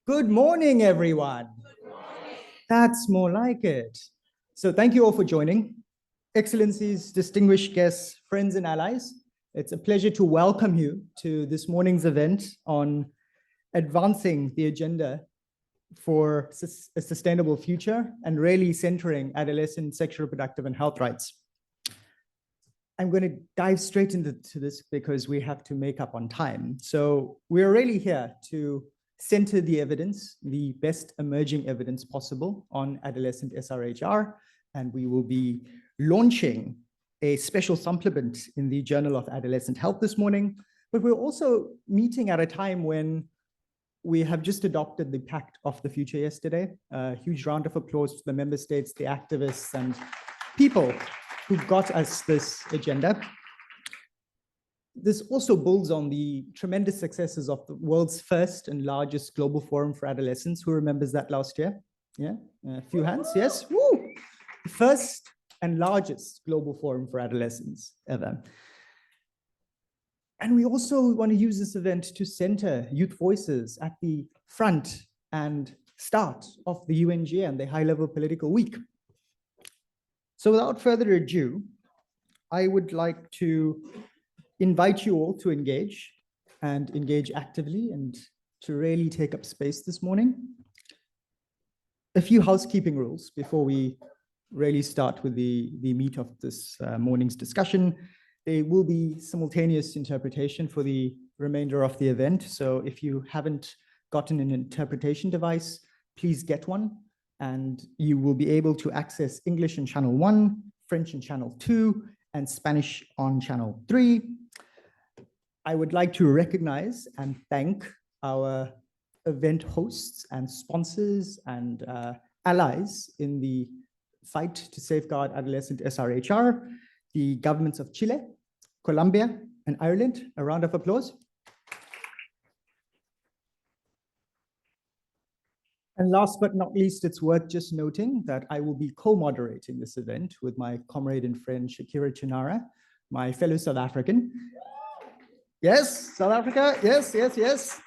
Good morning, everyone. That's more like it. So thank you all for joining. Excellencies, distinguished guests, friends and allies, it's a pleasure to welcome you to this morning's event on advancing the agenda for a sustainable future and really centering adolescent sexual, reproductive and health rights. I'm going to dive straight into this because we have to make up on time. So we're really here to center the evidence, the best emerging evidence possible on adolescent ASRHR, and we will be launching a special supplement in the Journal of Adolescent Health this morning. But we're also meeting at a time when we have just adopted the Pact of the Future yesterday. A huge round of applause to the member states, the activists and people who got us this agenda. This also builds on the tremendous successes of the world's first and largest global forum for adolescents. Who remembers that last year? Yeah, a few hands, yes. Woo! The first and largest global forum for adolescents ever. And we also want to use this event to center youth voices at the front and start of the UNGA and the high-level political week. So without further ado, I would like to invite you all to engage actively and to really take up space this morning. A few housekeeping rules before we really start with the meat of this morning's discussion. There will be simultaneous interpretation for the remainder of the event. So if you haven't gotten an interpretation device, please get one. And you will be able to access English in channel 1, French in channel 2, and Spanish on channel 3. I would like to recognize and thank our event hosts and sponsors and allies in the fight to safeguard adolescent ASRHR, the governments of Chile, Colombia, and Ireland. A round of applause. And last but not least, it's worth just noting that I will be co-moderating this event with my comrade and friend, Shakira Chinara, my fellow South African. Yes, South Africa, yes, yes, yes.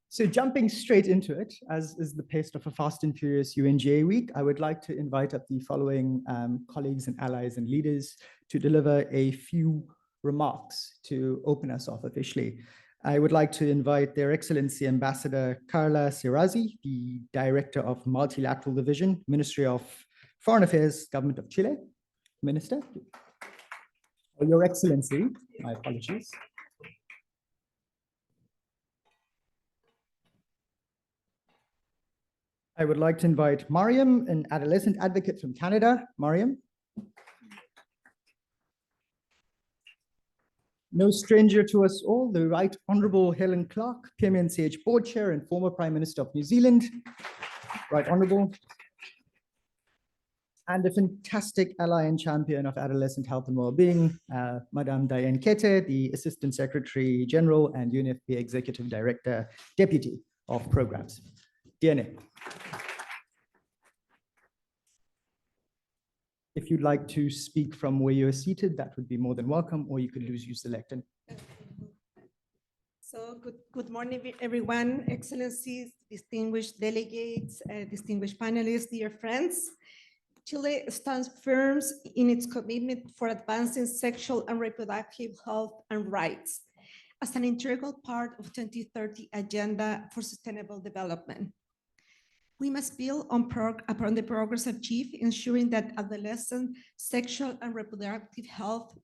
So jumping straight into it, as is the pace of a fast and furious UNGA week, I would like to invite up the following colleagues and allies and leaders to deliver a few remarks to open us off officially. I would like to invite Their Excellency Ambassador Carla Sirazi, the Director of Multilateral Division, Ministry of Foreign Affairs, Government of Chile. Minister. Your Excellency, my apologies. I would like to invite Mariam, an adolescent advocate from Canada. Mariam. No stranger to us all, the Right Honourable Helen Clark, PMNCH Board Chair and former Prime Minister of New Zealand. Right Honourable. And a fantastic ally and champion of adolescent health and well-being, Madame Diane Kete, the Assistant Secretary General and UNFPA Executive Director, Deputy of Programs. Diane. If you'd like to speak from where you're seated, that would be more than welcome, or you could use the lectern. So good morning, everyone, Excellencies, distinguished delegates, distinguished panelists, dear friends. Chile stands firm in its commitment for advancing sexual and reproductive health and rights as an integral part of 2030 Agenda for Sustainable Development. We must build upon the progress achieved, ensuring that adolescent sexual and reproductive health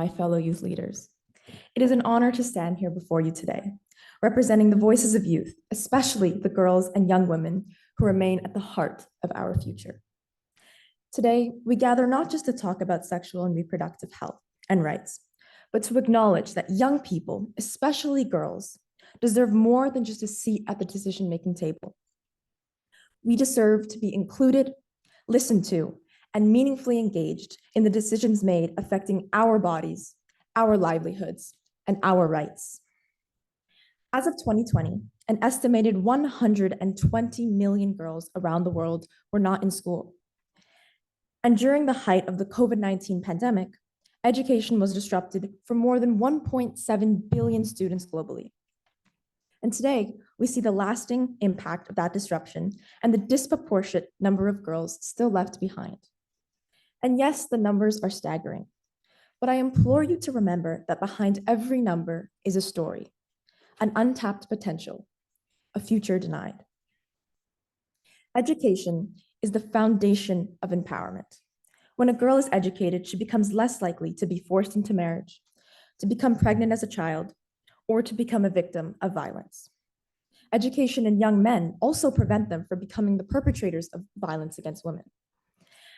my fellow youth leaders. It is an honor to stand here before you today, representing the voices of youth, especially the girls and young women who remain at the heart of our future. Today, we gather not just to talk about sexual and reproductive health and rights, but to acknowledge that young people, especially girls, deserve more than just a seat at the decision-making table. We deserve to be included, listened to, and meaningfully engaged in the decisions made affecting our bodies, our livelihoods, and our rights. As of 2020, an estimated 120 million girls around the world were not in school. And during the height of the COVID-19 pandemic, education was disrupted for more than 1.7 billion students globally. And today, we see the lasting impact of that disruption and the disproportionate number of girls still left behind. And yes, the numbers are staggering, but I implore you to remember that behind every number is a story, an untapped potential, a future denied. Education is the foundation of empowerment. When a girl is educated, she becomes less likely to be forced into marriage, to become pregnant as a child, or to become a victim of violence. Education in young men also prevent them from becoming the perpetrators of violence against women.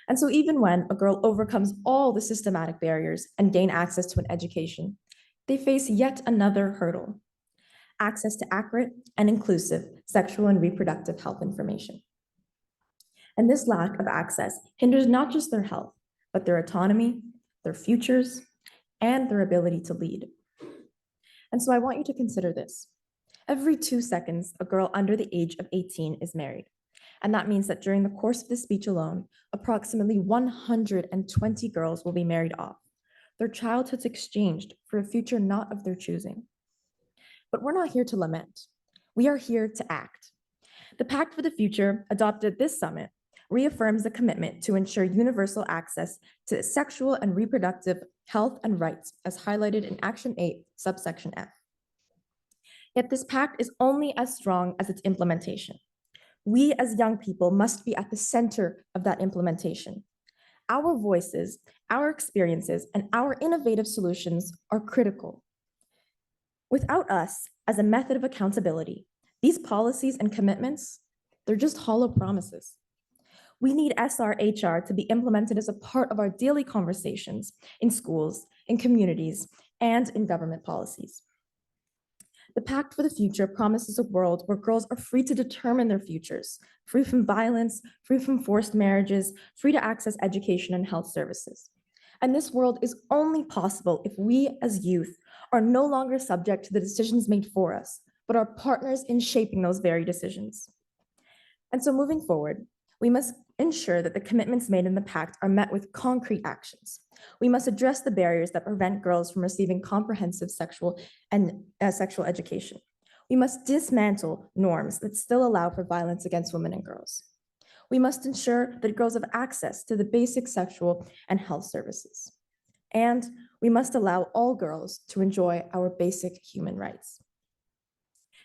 And so even when a girl overcomes all the systematic barriers and gain access to an education, they face yet another hurdle: access to accurate and inclusive sexual and reproductive health information. And this lack of access hinders not just their health, but their autonomy, their futures, and their ability to lead. And so I want you to consider this. Every 2 seconds, a girl under the age of 18 is married. And that means that during the course of this speech alone, approximately 120 girls will be married off, their childhoods exchanged for a future not of their choosing. But we're not here to lament. We are here to act. The Pact for the Future, adopted this summit, reaffirms the commitment to ensure universal access to sexual and reproductive health and rights, as highlighted in Action 8, subsection F. Yet this pact is only as strong as its implementation. We as young people must be at the center of that implementation. Our voices, our experiences, and our innovative solutions are critical. Without us as a method of accountability, these policies and commitments, they're just hollow promises. We need ASRHR to be implemented as a part of our daily conversations in schools, in communities, and in government policies. The Pact for the Future promises a world where girls are free to determine their futures, free from violence, free from forced marriages, free to access education and health services. And this world is only possible if we as youth are no longer subject to the decisions made for us, but are partners in shaping those very decisions. And so moving forward, we must ensure that the commitments made in the Pact are met with concrete actions. We must address the barriers that prevent girls from receiving comprehensive sexual education. We must dismantle norms that still allow for violence against women and girls. We must ensure that girls have access to the basic sexual and health services. And we must allow all girls to enjoy our basic human rights.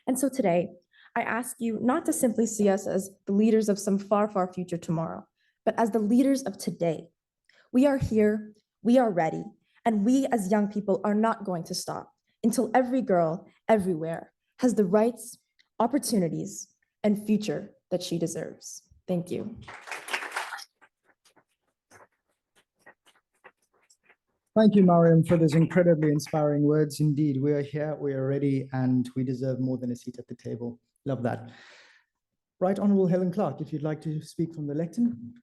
And so today, I ask you not to simply see us as the leaders of some far, far future tomorrow, but as the leaders of today. We are here, we are ready, and we as young people are not going to stop until every girl everywhere has the rights, opportunities, and future that she deserves. Thank you. Thank you, Mariam, for those incredibly inspiring words. Indeed, we are here, we are ready, and we deserve more than a seat at the table. Love that. Right Honourable Helen Clark, if you'd like to speak from the lectern.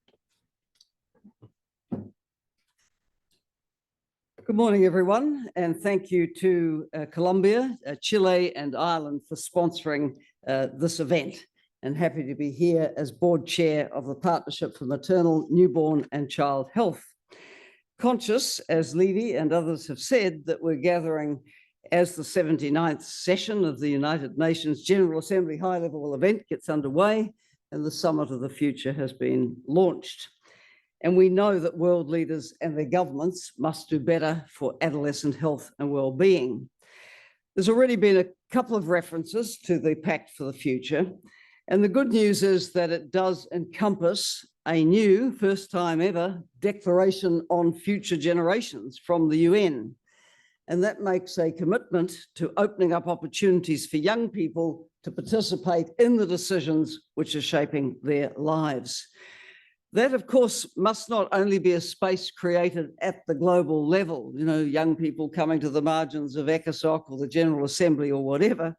Good morning, everyone, and thank you to Colombia, Chile, and Ireland for sponsoring this event. And happy to be here as board chair of the Partnership for Maternal, Newborn, and Child Health. Conscious, as Levy and others have said, that we're gathering as the 79th session of the United Nations General Assembly high-level event gets underway and the Summit of the Future has been launched. And we know that world leaders and their governments must do better for adolescent health and well-being. There's already been a couple of references to the Pact for the Future, and the good news is that it does encompass a new, first time ever, declaration on future generations from the UN. And that makes a commitment to opening up opportunities for young people to participate in the decisions which are shaping their lives. That, of course, must not only be a space created at the global level, you know, young people coming to the margins of ECOSOC or the General Assembly or whatever.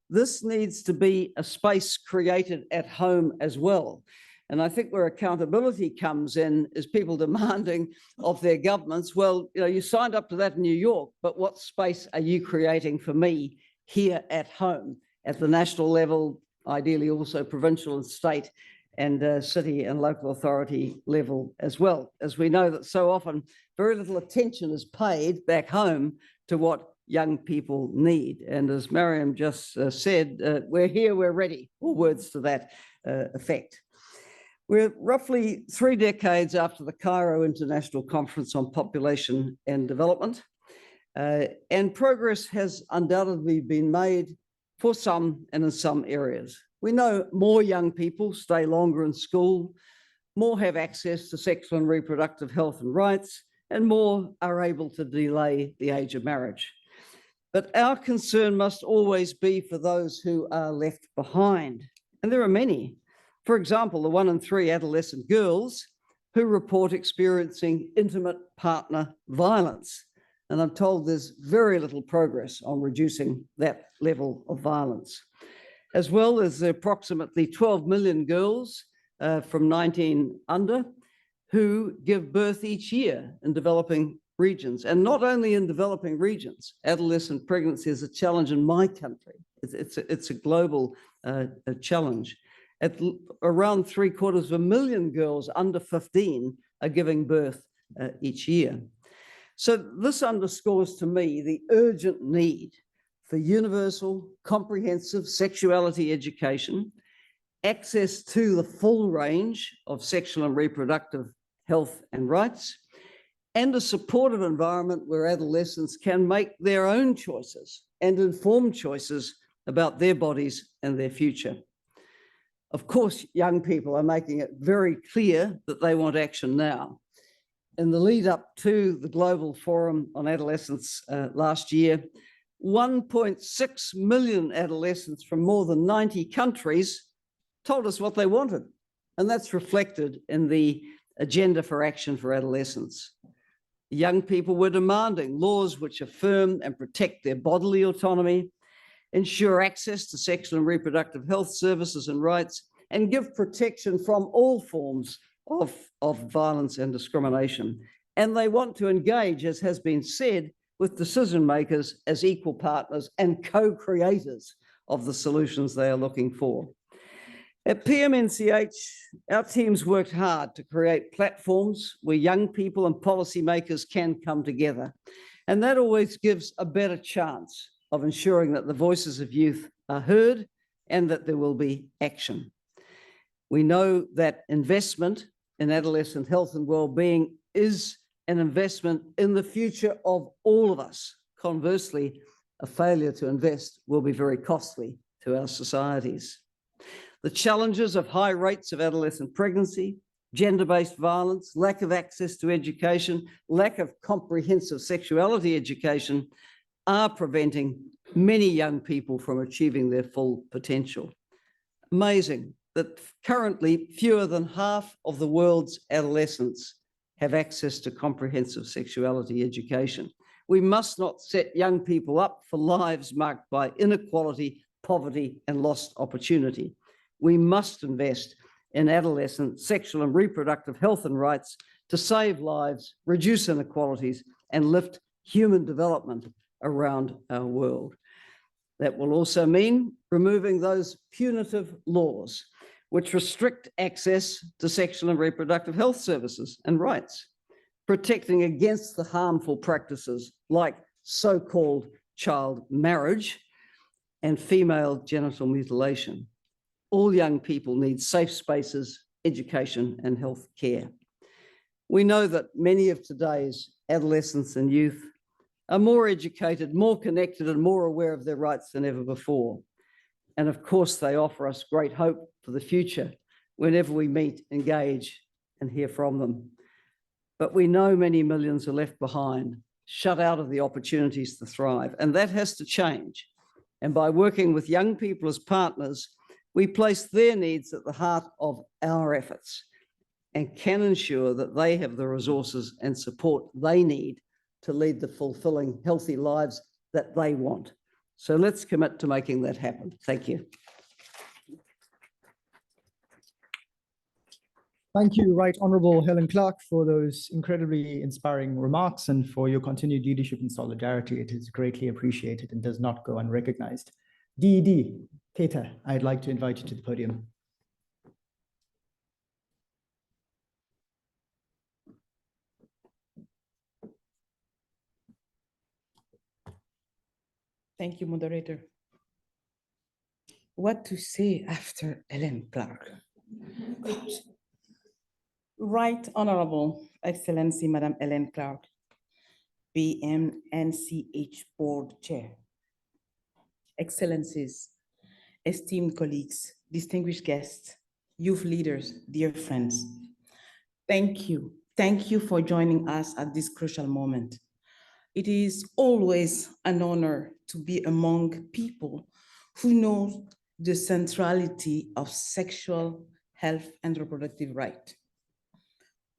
This needs to be a space created at home as well. And I think where accountability comes in is people demanding of their governments, well, you know, you signed up to that in New York, but what space are you creating for me here at home at the national level, ideally also provincial and state and city and local authority level as well, as we know that so often very little attention is paid back home to what young people need. And as Mariam just said, we're here, we're ready, or words to that effect. We're roughly 3 decades after the Cairo International Conference on Population and Development, and progress has undoubtedly been made for some and in some areas. We know more young people stay longer in school, more have access to sexual and reproductive health and rights, and more are able to delay the age of marriage. But our concern must always be for those who are left behind. And there are many. For example, the 1 in 3 adolescent girls who report experiencing intimate partner violence. And I'm told there's very little progress on reducing that level of violence. As well as the approximately 12 million girls from 19 under who give birth each year in developing regions. And not only in developing regions, adolescent pregnancy is a challenge in my country. It's a global challenge. At around 750,000 girls under 15 are giving birth each year. So this underscores to me the urgent need for universal, comprehensive sexuality education, access to the full range of sexual and reproductive health and rights, and a supportive environment where adolescents can make their own choices and informed choices about their bodies and their future. Of course, young people are making it very clear that they want action now. In the lead up to the Global Forum on Adolescents last year, 1.6 million adolescents from more than 90 countries told us what they wanted. And that's reflected in the Agenda for Action for Adolescents. Young people were demanding laws which affirm and protect their bodily autonomy, ensure access to sexual and reproductive health services and rights, and give protection from all forms of violence and discrimination. And they want to engage, as has been said, with decision makers as equal partners and co-creators of the solutions they are looking for. At PMNCH, our teams worked hard to create platforms where young people and policymakers can come together. And that always gives a better chance of ensuring that the voices of youth are heard and that there will be action. We know that investment in adolescent health and well-being is an investment in the future of all of us. Conversely, a failure to invest will be very costly to our societies. The challenges of high rates of adolescent pregnancy, gender-based violence, lack of access to education, lack of comprehensive sexuality education are preventing many young people from achieving their full potential. Amazing that currently fewer than half of the world's adolescents have access to comprehensive sexuality education. We must not set young people up for lives marked by inequality, poverty, and lost opportunity. We must invest in adolescent sexual and reproductive health and rights to save lives, reduce inequalities, and lift human development around our world. That will also mean removing those punitive laws which restrict access to sexual and reproductive health services and rights, protecting against the harmful practices like so-called child marriage and female genital mutilation. All young people need safe spaces, education, and health care. We know that many of today's adolescents and youth are more educated, more connected, and more aware of their rights than ever before. And of course, they offer us great hope for the future whenever we meet, engage, and hear from them. But we know many millions are left behind, shut out of the opportunities to thrive. And that has to change. And by working with young people as partners, we place their needs at the heart of our efforts and can ensure that they have the resources and support they need to lead the fulfilling, healthy lives that they want. So let's commit to making that happen. Thank you. Thank you, Right Honourable Helen Clark, for those incredibly inspiring remarks and for your continued leadership and solidarity. It is greatly appreciated and does not go unrecognized. DED, Teta, I'd like to invite you to the podium. Thank you, moderator. What to say after Helen Clark? Right Honorable Excellency, Madam Helen Clark, BMNCH Board Chair. Excellencies, esteemed colleagues, distinguished guests, youth leaders, dear friends. Thank you. Thank you for joining us at this crucial moment. It is always an honor to be among people who know the centrality of sexual health and reproductive right.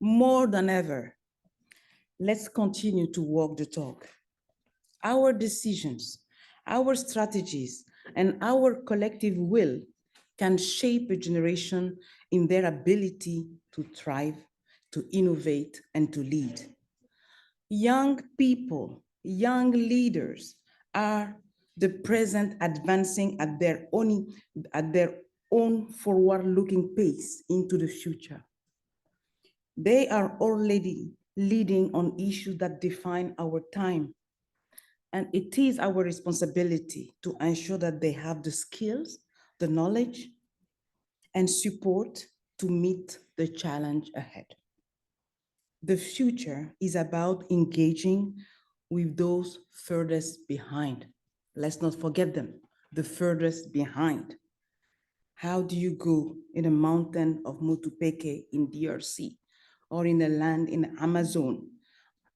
More than ever, let's continue to walk the talk. Our decisions, our strategies, and our collective will can shape a generation in their ability to thrive, to innovate, and to lead. Young people, young leaders are the present advancing at their own forward-looking pace into the future. They are already leading on issues that define our time. And it is our responsibility to ensure that they have the skills, the knowledge, and support to meet the challenge ahead. The future is about engaging with those furthest behind. Let's not forget them, the furthest behind. How do you go in a mountain of Mutupeke in DRC, or in a land in Amazon,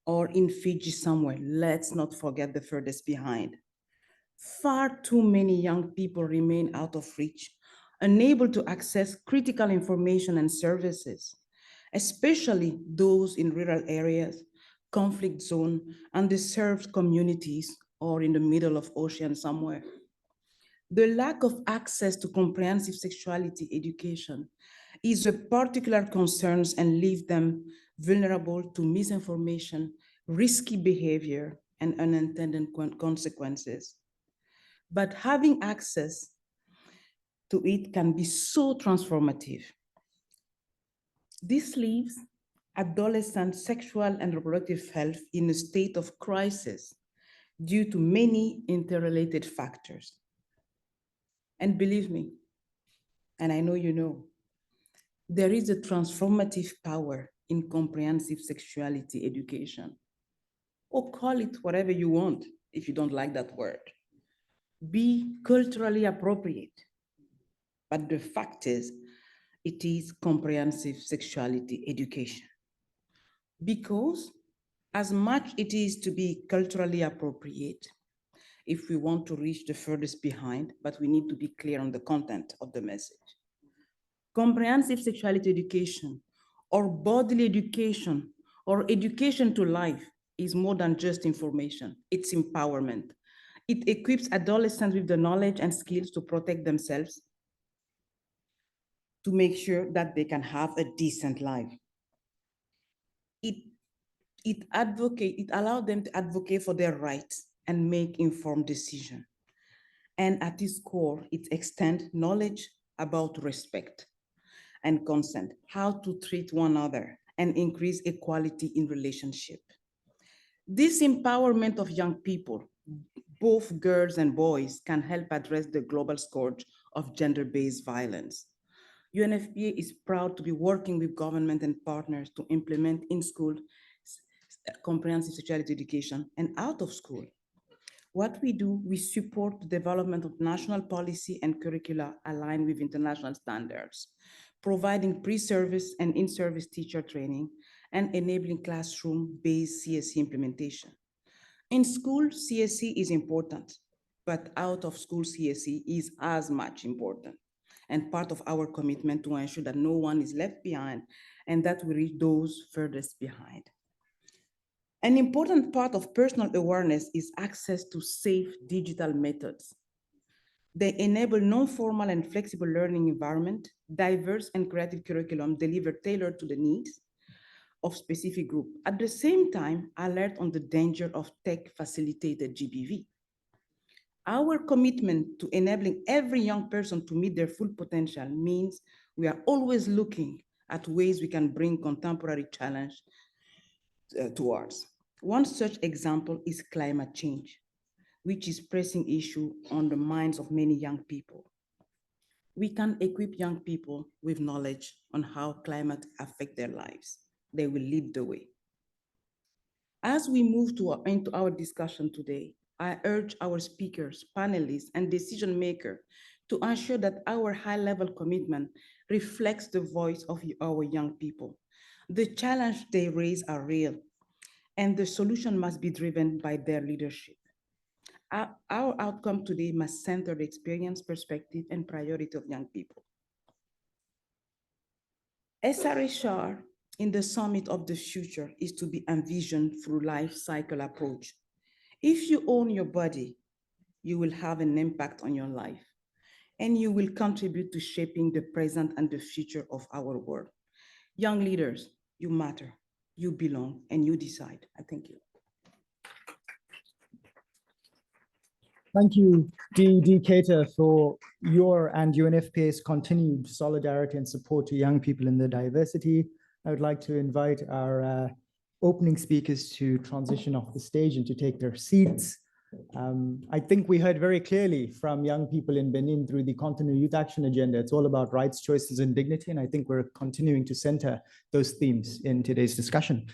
or in Fiji somewhere? Let's not forget the furthest behind. Far too many young people remain out of reach, unable to access critical information and services, especially those in rural areas, conflict zone, underserved communities, or in the middle of ocean somewhere. The lack of access to comprehensive sexuality education is a particular concern and leaves them vulnerable to misinformation, risky behavior, and unintended consequences. But having access to it can be so transformative. This leaves adolescent sexual and reproductive health in a state of crisis due to many interrelated factors. And believe me, and I know you know, there is a transformative power in comprehensive sexuality education. Or call it whatever you want if you don't like that word. Be culturally appropriate. But the fact is, it is comprehensive sexuality education. Because as much it is to be culturally appropriate, if we want to reach the furthest behind, but we need to be clear on the content of the message. Comprehensive sexuality education, or bodily education, or education to life is more than just information, it's empowerment. It equips adolescents with the knowledge and skills to protect themselves, to make sure that they can have a decent life. It allows them to advocate for their rights and make informed decisions. And at its core, it extends knowledge about respect and consent, how to treat one another, and increase equality in relationship. This empowerment of young people, both girls and boys, can help address the global scourge of gender-based violence. UNFPA is proud to be working with government and partners to implement in-school comprehensive sexuality education and out of school. What we do, we support the development of national policy and curricula aligned with international standards, providing pre-service and in-service teacher training, and enabling classroom-based CSE implementation. In school, CSE is important, but out of school CSE is as much important and part of our commitment to ensure that no one is left behind and that we reach those furthest behind. An important part of personal awareness is access to safe digital methods. They enable non-formal and flexible learning environment, diverse and creative curriculum delivered tailored to the needs of specific group. At the same time, alert on the danger of tech-facilitated GBV. Our commitment to enabling every young person to meet their full potential means we are always looking at ways we can bring contemporary challenge towards. One such example is climate change, which is a pressing issue on the minds of many young people. We can equip young people with knowledge on how climate affects their lives. They will lead the way. As we move into our discussion today, I urge our speakers, panelists, and decision makers to ensure that our high-level commitment reflects the voice of our young people. The challenges they raise are real, and the solution must be driven by their leadership. Our outcome today must center the experience, perspective, and priority of young people. ASRHR in the Summit of the Future is to be envisioned through life cycle approach. If you own your body, you will have an impact on your life, and you will contribute to shaping the present and the future of our world. Young leaders, you matter, you belong, and you decide. I thank you. Thank you, Dee Cater, for your and UNFPA's continued solidarity and support to young people in the diversity. I would like to invite our opening speakers to transition off the stage and to take their seats. I think we heard very clearly from young people in Benin through the Continental Youth Action Agenda. It's all about rights, choices, and dignity, and I think we're continuing to center those themes in today's discussion.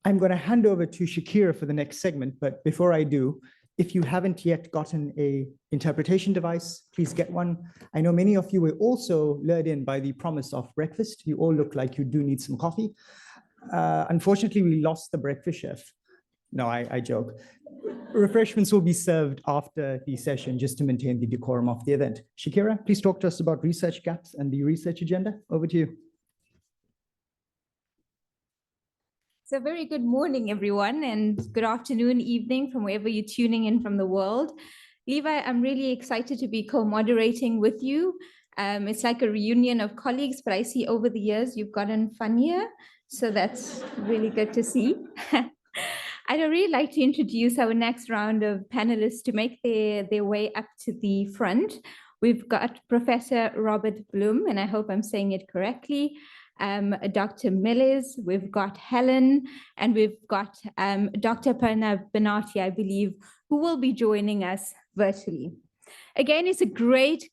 I'm going to hand over to Shakira for the next segment, but before I do, if you haven't yet gotten an interpretation device, please get one. I know many of you were also lured in by the promise of breakfast. You all look like you do need some coffee. Unfortunately, we lost the breakfast chef. No, I joke. Refreshments will be served after the session just to maintain the decorum of the event. Shakira, please talk to us about research gaps and the research agenda. Over to you. So very good morning, everyone, and good afternoon, evening, from wherever you're tuning in from the world. Levi, I'm really excited to be co-moderating with you. It's like a reunion of colleagues, but I see over the years you've gotten funnier, so that's really good to see. I'd really like to introduce our next round of panelists to make their way up to the front. We've got Professor Robert Bloom, and I hope I'm saying it correctly, Dr. Millers, we've got Helen, and we've got Dr. Parna Benati, I believe, who will be joining us virtually. Again, it's a great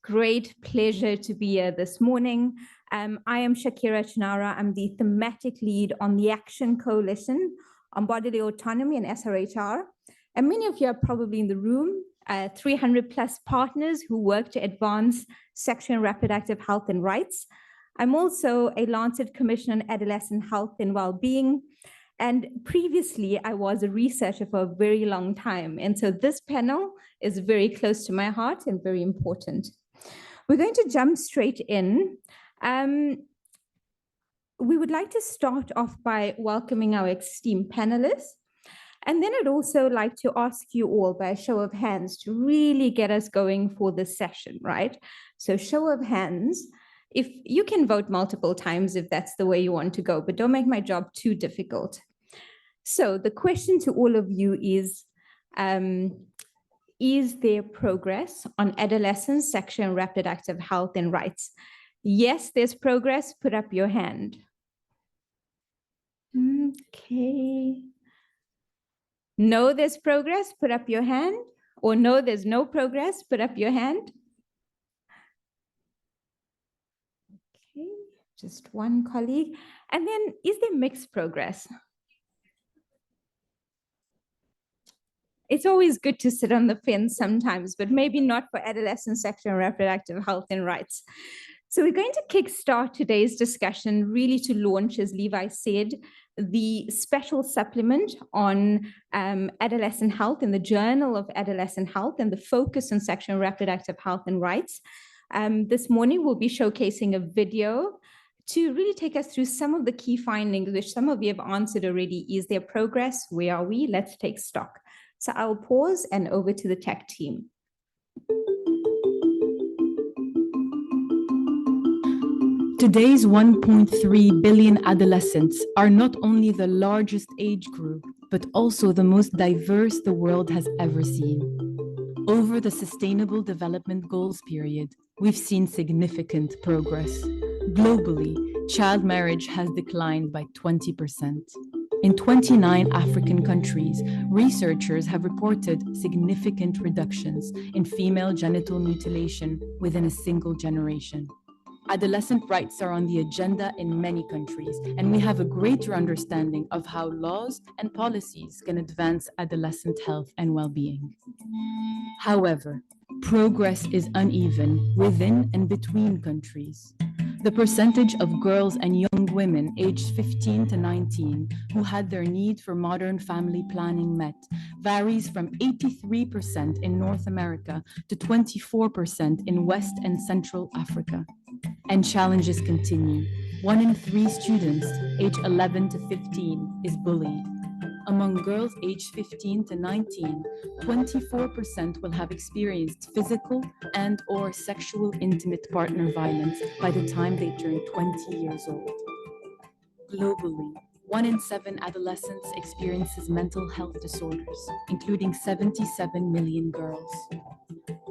pleasure to be here this morning. I am Shakira Chinara. I'm the thematic lead on the Action Coalition on Bodily Autonomy and ASRHR. And many of you are probably in the room, 300 plus partners who work to advance sexual and reproductive health and rights. I'm also a Lancet Commission on Adolescent Health and Wellbeing. And previously, I was a researcher for a very long time. And so this panel is very close to my heart and very important. We're going to jump straight in. We would like to start off by welcoming our esteemed panelists. And then I'd also like to ask you all by a show of hands to really get us going for this session, right? So show of hands. If you can vote multiple times if that's the way you want to go, but don't make my job too difficult. So the question to all of you is there progress on adolescents' sexual and reproductive health and rights? Yes, there's progress, put up your hand. Okay. No, there's progress, put up your hand. Or no, there's no progress, put up your hand. Just one colleague. And then, is there mixed progress? It's always good to sit on the fence sometimes, but maybe not for adolescent sexual and reproductive health and rights. So we're going to kickstart today's discussion really to launch, as Levi said, the special supplement on adolescent health in the Journal of Adolescent Health and the focus on sexual and reproductive health and rights. This morning, we'll be showcasing a video to really take us through some of the key findings, which some of you have answered already. Is there progress? Where are we? Let's take stock. So I'll pause and over to the tech team. Today's 1.3 billion adolescents are not only the largest age group, but also the most diverse the world has ever seen. Over the Sustainable Development Goals period, we've seen significant progress. Globally, child marriage has declined by 20%. In 29 African countries, researchers have reported significant reductions in female genital mutilation within a single generation. Adolescent rights are on the agenda in many countries, and we have a greater understanding of how laws and policies can advance adolescent health and well-being. However, progress is uneven within and between countries. The percentage of girls and young women aged 15 to 19 who had their need for modern family planning met varies from 83% in North America to 24% in West and Central Africa. And challenges continue. 1 in 3 students aged 11 to 15 is bullied. Among girls aged 15 to 19, 24% will have experienced physical and/or sexual intimate partner violence by the time they turn 20 years old. Globally, 1 in 7 adolescents experiences mental health disorders, including 77 million girls.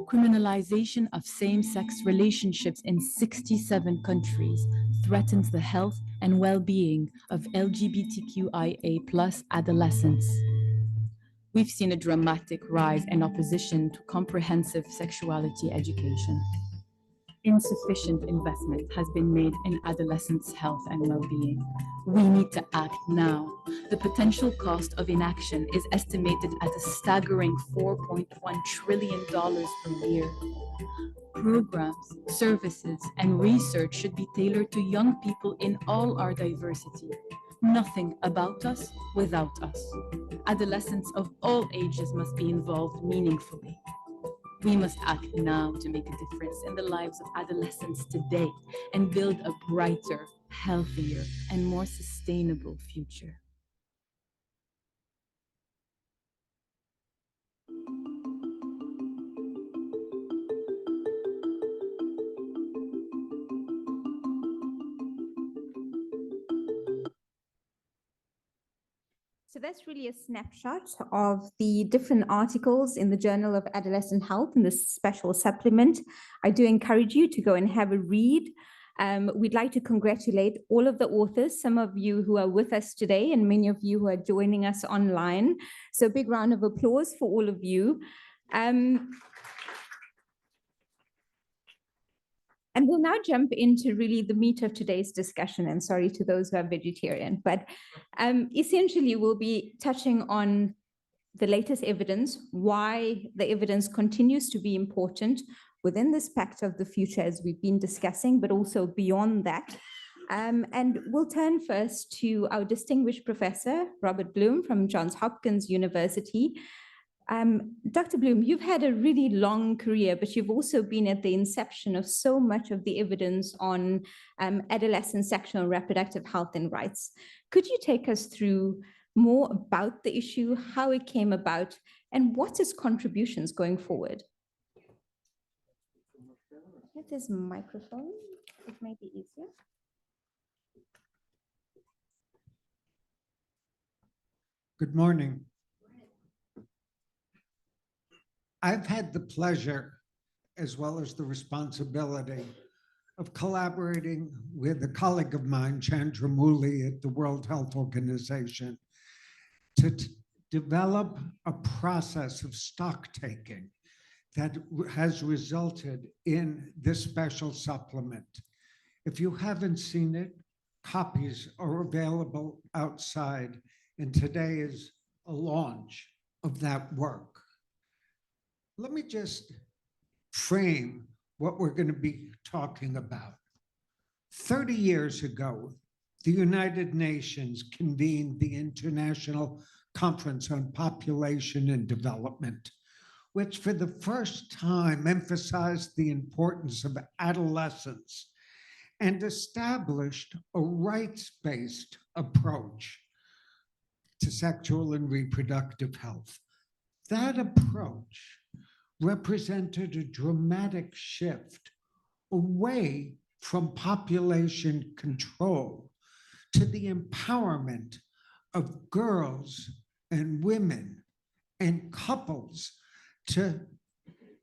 Criminalization of same-sex relationships in 67 countries threatens the health and well-being of LGBTQIA+ adolescents. We've seen a dramatic rise in opposition to comprehensive sexuality education. Insufficient investment has been made in adolescents' health and well-being. We need to act now. The potential cost of inaction is estimated at a staggering $4.1 trillion per year. Programs, services, and research should be tailored to young people in all our diversity. Nothing about us without us. Adolescents of all ages must be involved meaningfully. We must act now to make a difference in the lives of adolescents today and build a brighter, healthier, and more sustainable future. So that's really a snapshot of the different articles in the Journal of Adolescent Health in this special supplement. I do encourage you to go and have a read. We'd like to congratulate all of the authors, some of you who are with us today and many of you who are joining us online. So a big round of applause for all of you. And we'll now jump into really the meat of today's discussion, and sorry to those who are vegetarian, but essentially we'll be touching on the latest evidence, why the evidence continues to be important within this pact of the future as we've been discussing, but also beyond that. And we'll turn first to our distinguished professor, Robert Bloom from Johns Hopkins University. Dr. Bloom, you've had a really long career, but you've also been at the inception of so much of the evidence on adolescent sexual and reproductive health and rights. Could you take us through more about the issue, how it came about, and what's its contributions going forward? If there's a microphone, it might be easier. Good morning. I've had the pleasure, as well as the responsibility, of collaborating with a colleague of mine, Chandra Mooley at the World Health Organization, to develop a process of stock taking that has resulted in this special supplement. If you haven't seen it, copies are available outside, and today is a launch of that work. Let me just frame what we're going to be talking about. 30 years ago, the United Nations convened the International Conference on Population and Development, which for the first time emphasized the importance of adolescence and established a rights-based approach to sexual and reproductive health. That approach represented a dramatic shift away from population control to the empowerment of girls and women and couples to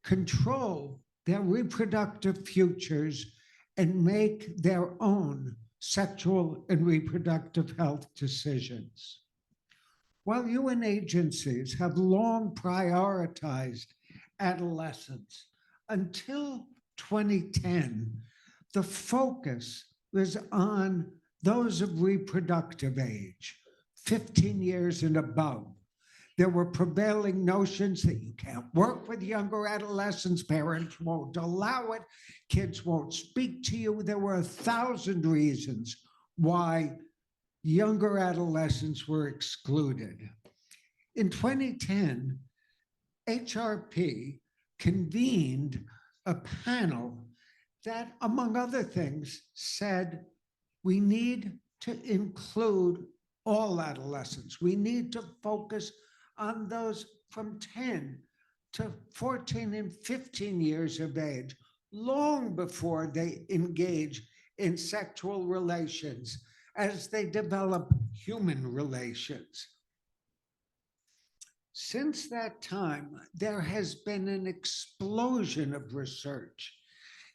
control their reproductive futures and make their own sexual and reproductive health decisions. While UN agencies have long prioritized adolescents, until 2010, the focus was on those of reproductive age, 15 years and above. There were prevailing notions that you can't work with younger adolescents, parents won't allow it, kids won't speak to you. There were 1,000 reasons why younger adolescents were excluded. In 2010, HRP convened a panel that, among other things, said we need to include all adolescents. We need to focus on those from 10 to 14 and 15 years of age, long before they engage in sexual relations, as they develop human relations. Since that time, there has been an explosion of research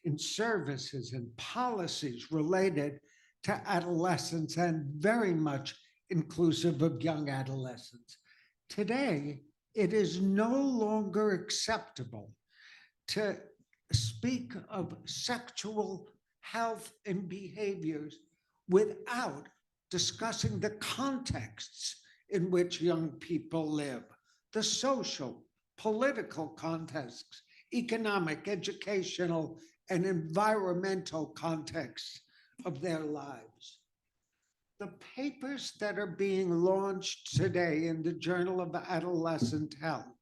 in services and policies related to adolescents and very much inclusive of young adolescents. Today, it is no longer acceptable to speak of sexual health and behaviors without discussing the contexts in which young people live, the social, political contexts, economic, educational, and environmental contexts of their lives. The papers that are being launched today in the Journal of Adolescent Health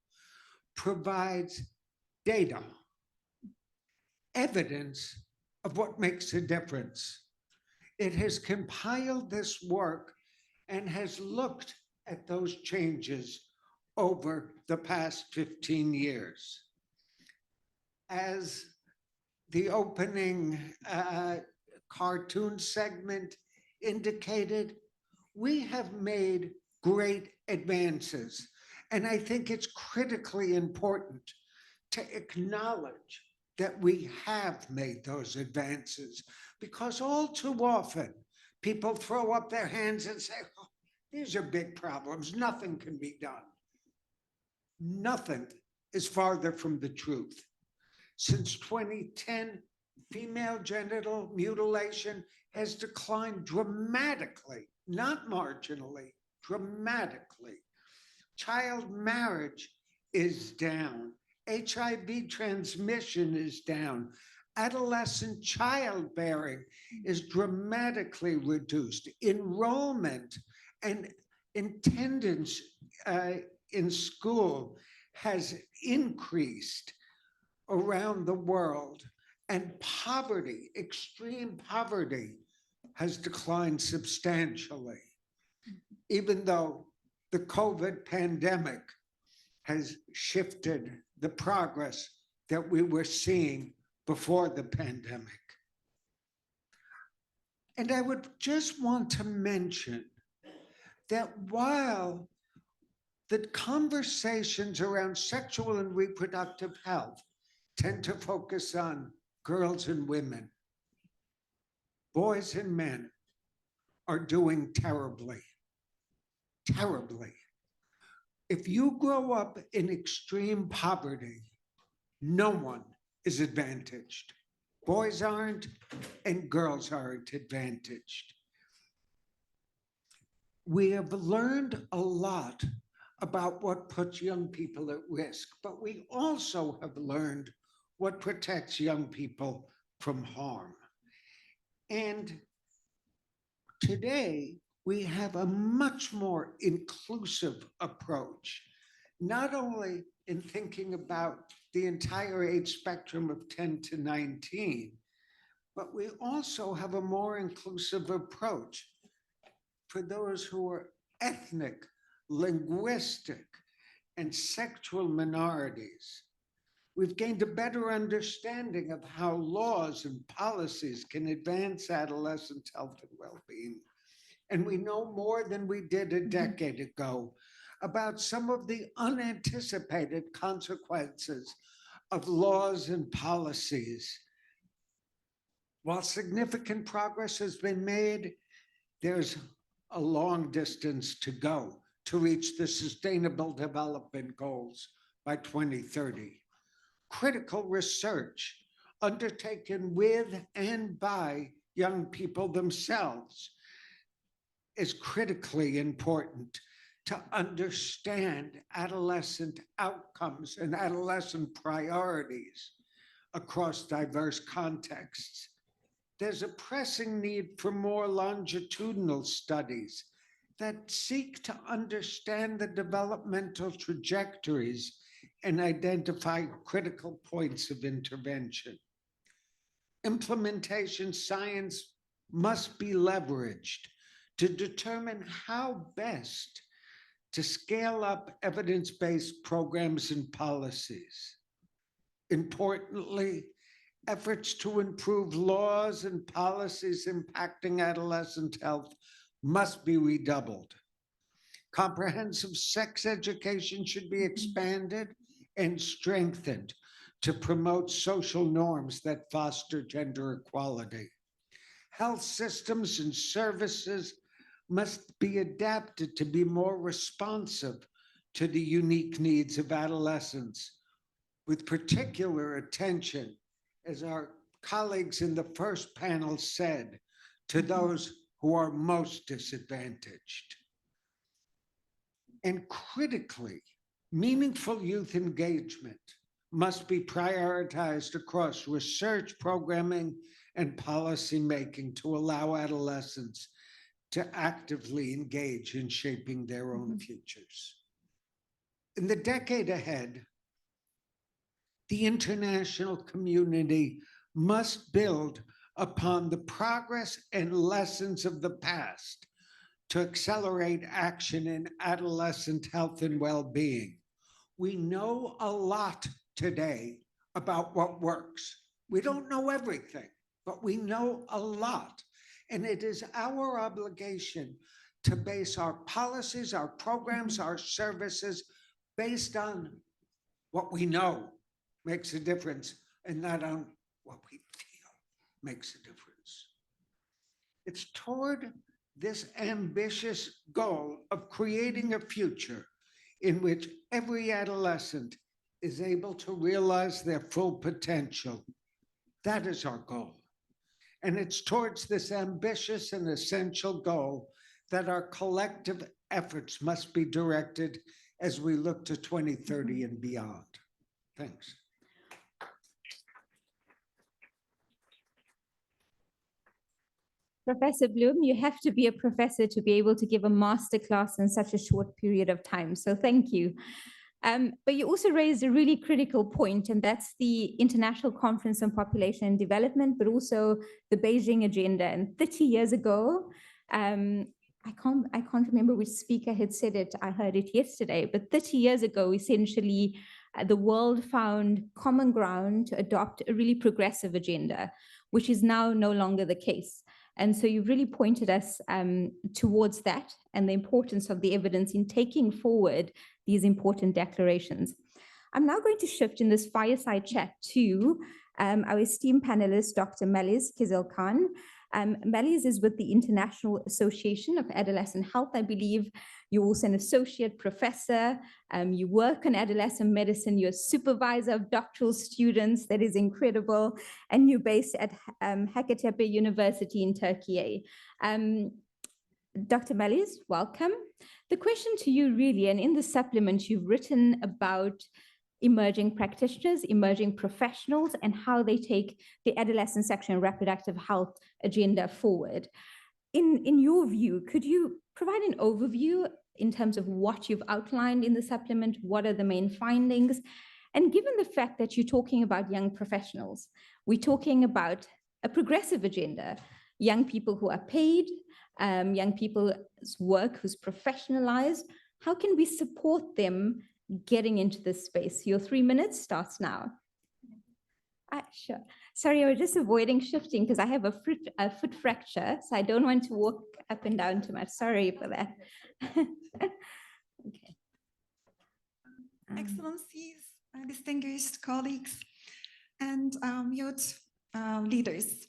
provides data, evidence of what makes a difference. It has compiled this work and has looked at those changes over the past 15 years. As the opening cartoon segment indicated, we have made great advances. And I think it's critically important to acknowledge that we have made those advances, because all too often people throw up their hands and say, oh, these are big problems, nothing can be done. Nothing is farther from the truth. Since 2010, female genital mutilation has declined dramatically, not marginally, dramatically. Child marriage is down. HIV transmission is down. Adolescent childbearing is dramatically reduced. Enrollment and attendance in school has increased around the world, and poverty, extreme poverty, has declined substantially, even though the COVID pandemic has shifted the progress that we were seeing before the pandemic. And I would just want to mention that while the conversations around sexual and reproductive health tend to focus on girls and women, boys and men are doing terribly, terribly. If you grow up in extreme poverty, no one is advantaged. Boys aren't, and girls aren't advantaged. We have learned a lot about what puts young people at risk, but we also have learned what protects young people from harm. And Today, we have a much more inclusive approach, not only in thinking about the entire age spectrum of 10 to 19, but we also have a more inclusive approach for those who are ethnic, linguistic, and sexual minorities. We've gained a better understanding of how laws and policies can advance adolescent health and well-being. And we know more than we did a decade ago about some of the unanticipated consequences of laws and policies. While significant progress has been made, there's a long distance to go to reach the Sustainable Development Goals by 2030. Critical research undertaken with and by young people themselves is critically important to understand adolescent outcomes and adolescent priorities across diverse contexts. There's a pressing need for more longitudinal studies that seek to understand the developmental trajectories and identify critical points of intervention. Implementation science must be leveraged to determine how best to scale up evidence-based programs and policies. Importantly, efforts to improve laws and policies impacting adolescent health must be redoubled. Comprehensive sex education should be expanded and strengthened to promote social norms that foster gender equality. Health systems and services must be adapted to be more responsive to the unique needs of adolescents, with particular attention, as our colleagues in the first panel said, to those who are most disadvantaged. And critically, meaningful youth engagement must be prioritized across research, programming, and policy making to allow adolescents to actively engage in shaping their own futures. In the decade ahead, the international community must build upon the progress and lessons of the past to accelerate action in adolescent health and well-being. We know a lot today about what works. We don't know everything, but we know a lot. And it is our obligation to base our policies, our programs, our services based on what we know makes a difference and not on what we feel makes a difference. It's toward this ambitious goal of creating a future in which every adolescent is able to realize their full potential. That is our goal. And it's towards this ambitious and essential goal that our collective efforts must be directed as we look to 2030 and beyond. Thanks. Professor Bloom, you have to be a professor to be able to give a masterclass in such a short period of time. So thank you. But you also raised a really critical point, and that's the International Conference on Population and Development, but also the Beijing Agenda. And 30 years ago, I can't remember which speaker had said it. I heard it yesterday, but 30 years ago, essentially, the world found common ground to adopt a really progressive agenda, which is now no longer the case. And so you've really pointed us towards that and the importance of the evidence in taking forward these important declarations. I'm now going to shift in this fireside chat to our esteemed panelist, Dr. Melis Kizilkan. Melis is with the International Association of Adolescent Health. I believe you're also an associate professor. You work on adolescent medicine. You're a supervisor of doctoral students. That is incredible. And you're based at Hacettepe University in Turkey. Dr. Melis, welcome. The question to you really, and in the supplement, you've written about emerging practitioners, emerging professionals, and how they take the adolescent sexual and reproductive health agenda forward. In your view, could you provide an overview in terms of what you've outlined in the supplement? What are the main findings? And given the fact that you're talking about young professionals, we're talking about a progressive agenda, young people who are paid, young people's work who's professionalized. How can we support them getting into this space? Your 3 minutes starts now. Sure. Sorry, I was just avoiding shifting because I have a foot fracture, so I don't want to walk up and down too much. Sorry for that. Okay. Excellencies, distinguished colleagues, and youth leaders.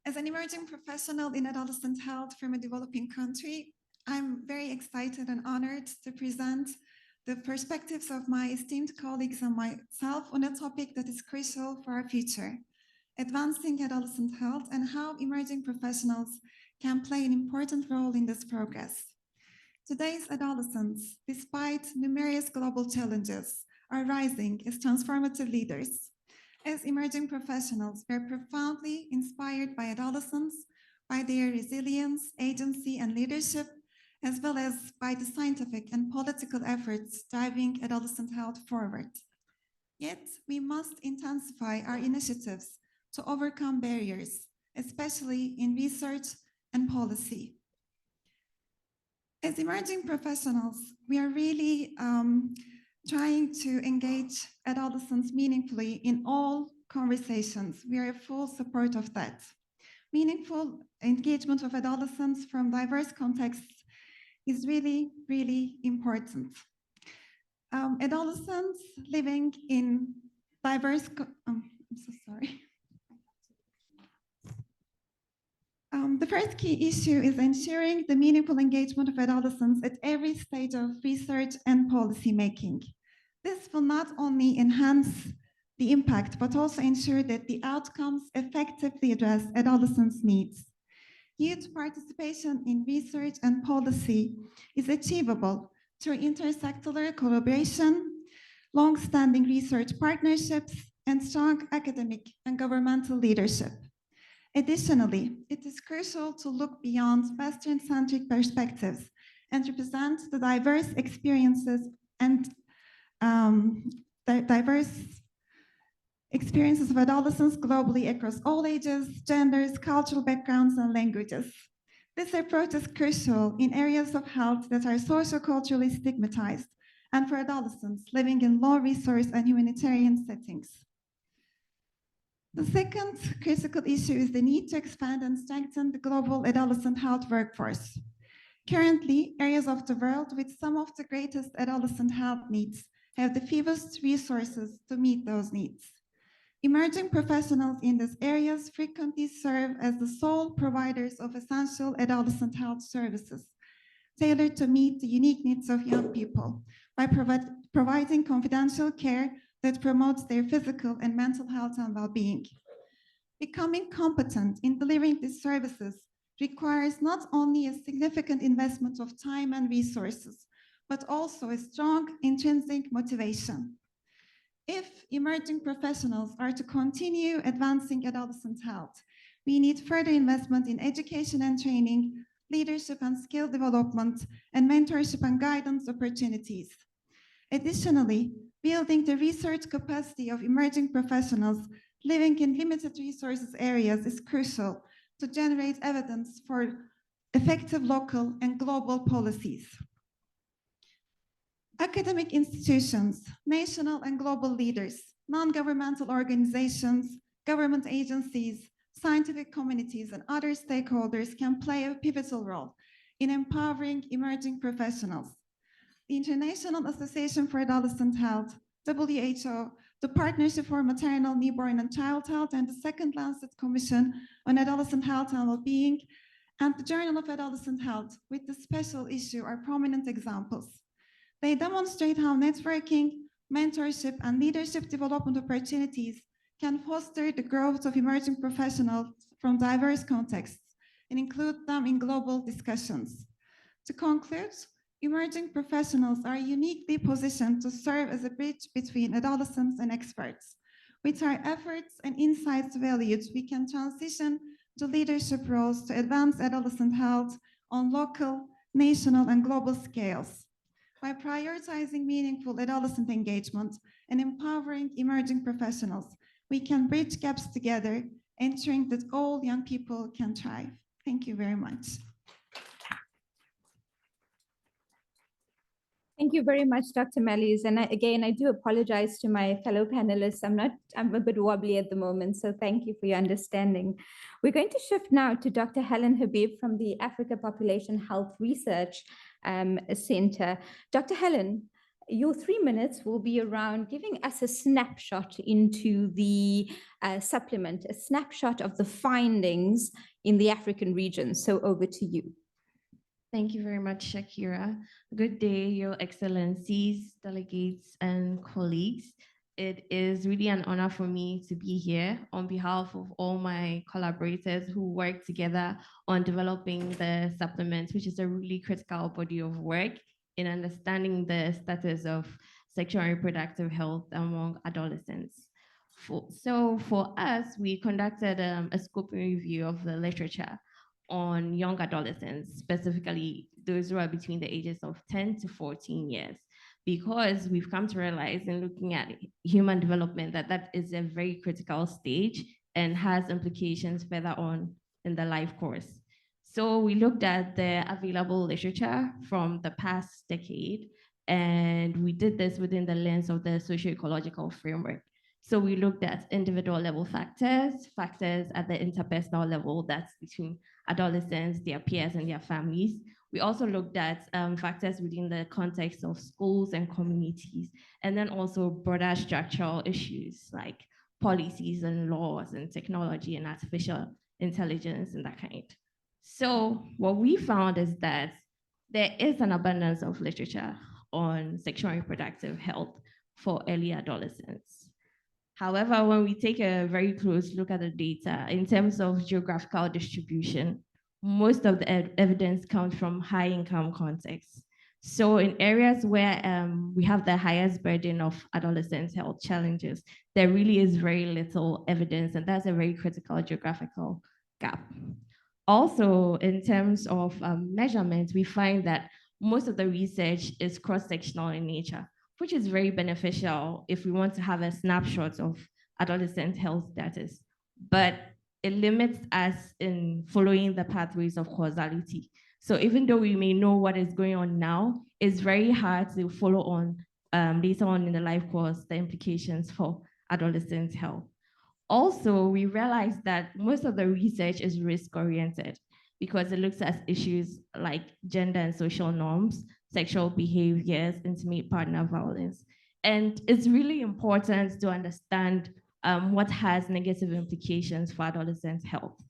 As an emerging professional in adolescent health from a developing country, I'm very excited and honored to present the perspectives of my esteemed colleagues and myself on a topic that is crucial for our future, advancing adolescent health and how emerging professionals can play an important role in this progress. Today's adolescents, despite numerous global challenges, are rising as transformative leaders. As emerging professionals, we're profoundly inspired by adolescents, by their resilience, agency, and leadership, as well as by the scientific and political efforts driving adolescent health forward. Yet, we must intensify our initiatives to overcome barriers, especially in research and policy. As emerging professionals, we are really trying to engage adolescents meaningfully in all conversations. We are in full support of that. Meaningful engagement of adolescents from diverse contexts is really, really important. Adolescents living in diverse, I'm so sorry. The first key issue is ensuring the meaningful engagement of adolescents at every stage of research and policy making. This will not only enhance the impact, but also ensure that the outcomes effectively address adolescents' needs. Youth participation in research and policy is achievable through intersectoral collaboration, long-standing research partnerships, and strong academic and governmental leadership. Additionally, it is crucial to look beyond Western-centric perspectives and represent the diverse experiences and diverse experiences of adolescents globally across all ages, genders, cultural backgrounds, and languages. This approach is crucial in areas of health that are socio-culturally stigmatized and for adolescents living in low-resource and humanitarian settings. The second critical issue is the need to expand and strengthen the global adolescent health workforce. Currently, areas of the world with some of the greatest adolescent health needs have the fewest resources to meet those needs. Emerging professionals in these areas frequently serve as the sole providers of essential adolescent health services, tailored to meet the unique needs of young people by providing confidential care that promotes their physical and mental health and well-being. Becoming competent in delivering these services requires not only a significant investment of time and resources, but also a strong intrinsic motivation. If emerging professionals are to continue advancing adolescent health, we need further investment in education and training, leadership and skill development, and mentorship and guidance opportunities. Additionally, building the research capacity of emerging professionals living in limited resources areas is crucial to generate evidence for effective local and global policies. Academic institutions, national and global leaders, non-governmental organizations, government agencies, scientific communities, and other stakeholders can play a pivotal role in empowering emerging professionals. The International Association for Adolescent Health, WHO, the Partnership for Maternal, Newborn, and Child Health, and the Second Lancet Commission on Adolescent Health and Wellbeing, and the Journal of Adolescent Health, with the special issue, are prominent examples. They demonstrate how networking, mentorship, and leadership development opportunities can foster the growth of emerging professionals from diverse contexts and include them in global discussions. To conclude, emerging professionals are uniquely positioned to serve as a bridge between adolescents and experts. With our efforts and insights valued, we can transition to leadership roles to advance adolescent health on local, national, and global scales. By prioritizing meaningful adolescent engagement and empowering emerging professionals, we can bridge gaps together, ensuring that all young people can thrive. Thank you very much. Thank you very much, Dr. Melis. And again, I do apologize to my fellow panelists. I'm a bit wobbly at the moment, so thank you for your understanding. We're going to shift now to Dr. Helen Habib from the Africa Population Health Research Center. Dr. Helen, your 3 minutes will be around giving us a snapshot into the supplement, a snapshot of the findings in the African region. So over to you. Thank you very much, Shakira. Good day, Your Excellencies, delegates, and colleagues. It is really an honor for me to be here on behalf of all my collaborators who work together on developing the supplement, which is a really critical body of work in understanding the status of sexual and reproductive health among adolescents. So for us, we conducted a scoping review of the literature on young adolescents, specifically those who are between the ages of 10 to 14 years, because we've come to realize in looking at human development that that is a very critical stage and has implications further on in the life course. So we looked at the available literature from the past decade, and we did this within the lens of the socio-ecological framework. So we looked at individual level factors, factors at the interpersonal level, that's between adolescents, their peers, and their families. We also looked at factors within the context of schools and communities, and then also broader structural issues like policies and laws and technology and artificial intelligence and that kind. So what we found is that there is an abundance of literature on sexual and reproductive health for early adolescents. However, when we take a very close look at the data, in terms of geographical distribution, most of the evidence comes from high-income contexts. So in areas where we have the highest burden of adolescent health challenges, there really is very little evidence, and that's a very critical geographical gap. Also, in terms of measurements, we find that most of the research is cross-sectional in nature, which is very beneficial if we want to have a snapshot of adolescent health status. But it limits us in following the pathways of causality. So even though we may know what is going on now, it's very hard to follow on later on in the life course, the implications for adolescent health. Also, we realized that most of the research is risk-oriented because it looks at issues like gender and social norms, sexual behaviors, intimate partner violence. And it's really important to understand what has negative implications for adolescent health.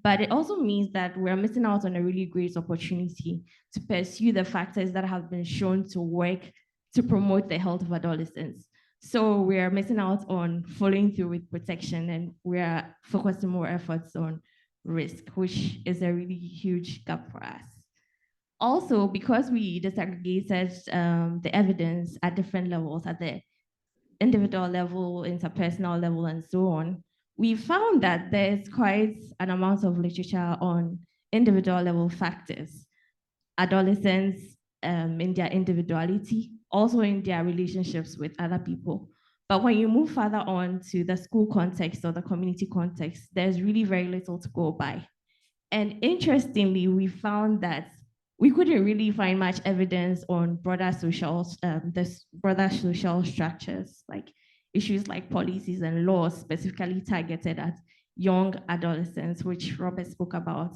But it also means that we're missing out on a really great opportunity to pursue the factors that have been shown to work to promote the health of adolescents. So we're missing out on following through with protection, and we're focusing more efforts on risk, which is a really huge gap for us. Also, because we disaggregated the evidence at different levels, at the individual level, interpersonal level, and so on, we found that there's quite an amount of literature on individual level factors, adolescents in their individuality, also in their relationships with other people. But when you move further on to the school context or the community context, there's really very little to go by. And interestingly, we found that we couldn't really find much evidence on broader social structures, like issues like policies and laws specifically targeted at young adolescents, which Robert spoke about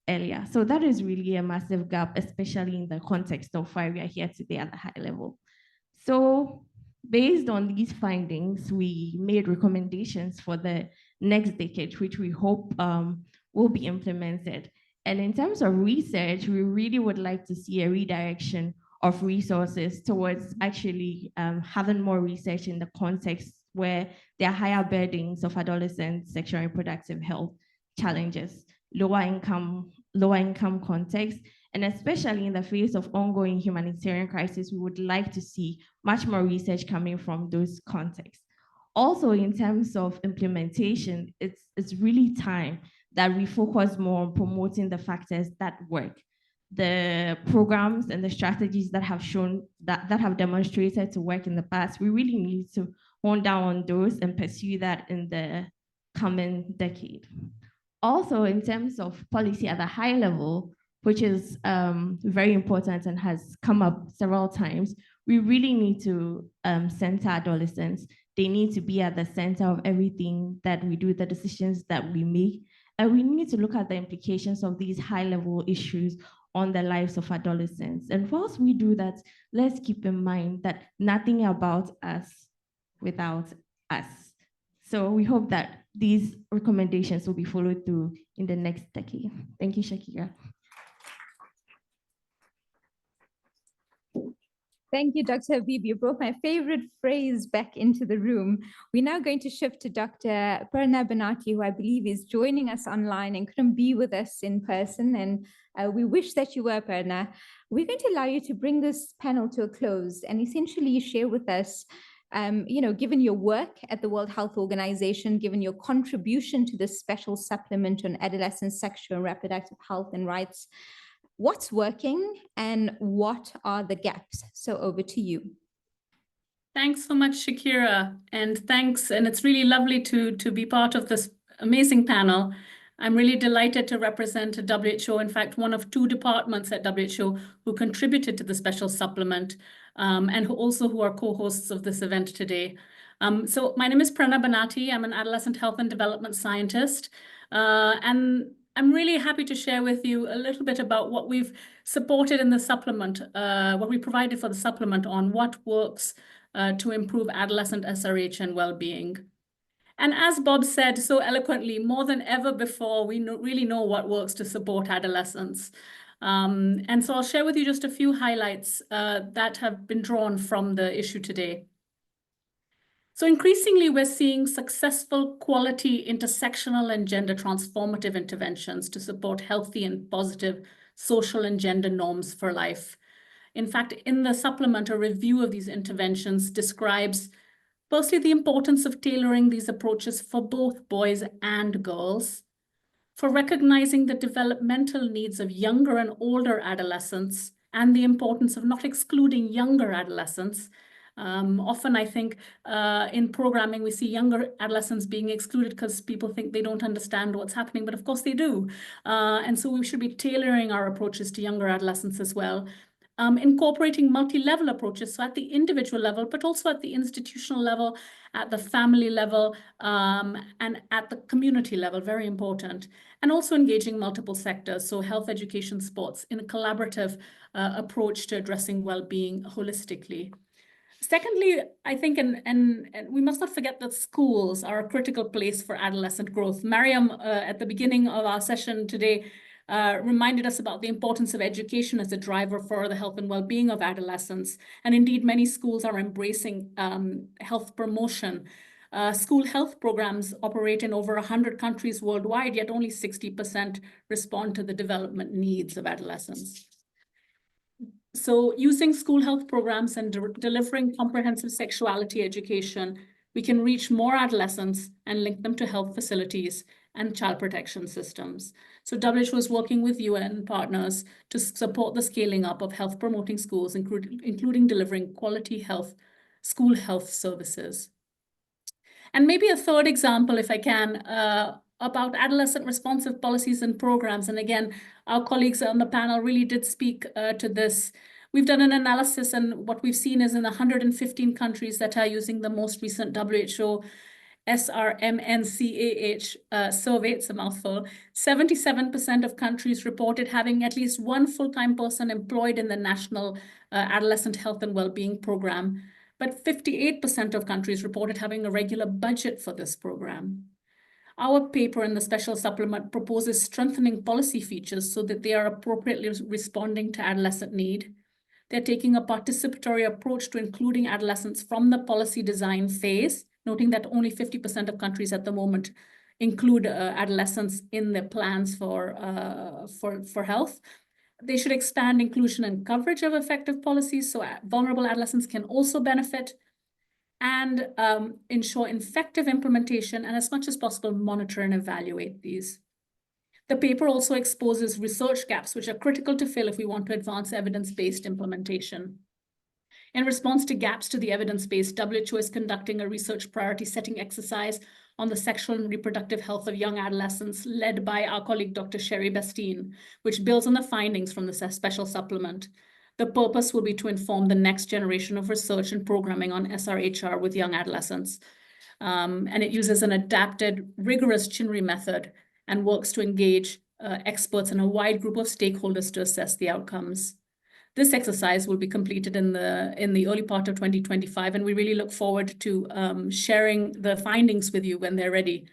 earlier. So that is really a massive gap, especially in the context of why we are here today at the high level. So based on these findings, we made recommendations for the next decade, which we hope will be implemented. And in terms of research, we really would like to see a redirection of resources towards actually having more research in the context where there are higher burdens of adolescent sexual and reproductive health challenges, lower income context, and especially in the face of ongoing humanitarian crisis, we would like to see much more research coming from those contexts. Also, in terms of implementation, it's really time that we focus more on promoting the factors that work, the programs and the strategies that have shown that have demonstrated to work in the past. We really need to hone down on those and pursue that in the coming decade. Also, in terms of policy at a high level, which is very important and has come up several times, we really need to center adolescents. They need to be at the center of everything that we do, the decisions that we make. And we need to look at the implications of these high-level issues on the lives of adolescents. And whilst we do that, let's keep in mind that nothing about us without us. So we hope that these recommendations will be followed through in the next decade. Thank you, Shakira. Thank you, Dr. Habib. You brought my favorite phrase back into the room. We're now going to shift to Dr. Prerna Banati, who I believe is joining us online and couldn't be with us in person. And we wish that you were, Prerna. We're going to allow you to bring this panel to a close and essentially share with us, given your work at the World Health Organization, given your contribution to this special supplement on adolescent sexual and reproductive health and rights, what's working and what are the gaps? So over to you. Thanks so much, Shakira, and thanks. And it's really lovely to be part of this amazing panel. I'm really delighted to represent WHO, in fact, one of 2 departments at WHO who contributed to the special supplement and who are co-hosts of this event today. So my name is Prerna Banati. I'm an adolescent health and development scientist. And I'm really happy to share with you a little bit about what we've supported in the supplement, what we provided for the supplement on what works to improve adolescent SRH and well-being. And as Bob said so eloquently, more than ever before, we really know what works to support adolescents. And so I'll share with you just a few highlights that have been drawn from the issue today. So increasingly, we're seeing successful quality intersectional and gender transformative interventions to support healthy and positive social and gender norms for life. In fact, in the supplement, a review of these interventions describes firstly the importance of tailoring these approaches for both boys and girls, for recognizing the developmental needs of younger and older adolescents, and the importance of not excluding younger adolescents. Often I think in programming, we see younger adolescents being excluded because people think they don't understand what's happening, but of course they do. And so we should be tailoring our approaches to younger adolescents as well. Incorporating multi-level approaches, so at the individual level, but also at the institutional level, at the family level, and at the community level, very important. And also engaging multiple sectors, so health, education, sports, in a collaborative approach to addressing well-being holistically. Secondly, I think, and we must not forget that schools are a critical place for adolescent growth. Mariam, at the beginning of our session today, reminded us about the importance of education as a driver for the health and well-being of adolescents. And indeed, many schools are embracing health promotion. School health programs operate in over 100 countries worldwide, yet only 60% respond to the development needs of adolescents. So using school health programs and delivering comprehensive sexuality education, we can reach more adolescents and link them to health facilities and child protection systems. So WHO is working with UN partners to support the scaling up of health promoting schools, including delivering quality health, school health services. And maybe a third example, if I can, about adolescent responsive policies and programs. And again, our colleagues on the panel really did speak to this. We've done an analysis, and what we've seen is in 115 countries that are using the most recent WHO SRMNCAH survey, it's a mouthful, 77% of countries reported having at least one full-time person employed in the National Adolescent Health and Wellbeing Program, but 58% of countries reported having a regular budget for this program. Our paper in the special supplement proposes strengthening policy features so that they are appropriately responding to adolescent need. They're taking a participatory approach to including adolescents from the policy design phase, noting that only 50% of countries at the moment include adolescents in their plans for health. They should expand inclusion and coverage of effective policies so vulnerable adolescents can also benefit, and ensure effective implementation, and as much as possible, monitor and evaluate these. The paper also exposes research gaps, which are critical to fill if we want to advance evidence-based implementation. In response to gaps to the evidence base, WHO is conducting a research priority setting exercise on the sexual and reproductive health of young adolescents, led by our colleague, Dr. Sherry Bastine, which builds on the findings from the special supplement. The purpose will be to inform the next generation of research and programming on SRHR with young adolescents. And it uses an adapted, rigorous Chinri method and works to engage experts and a wide group of stakeholders to assess the outcomes. This exercise will be completed in the early part of 2025, and we really look forward to sharing the findings with you when they're ready.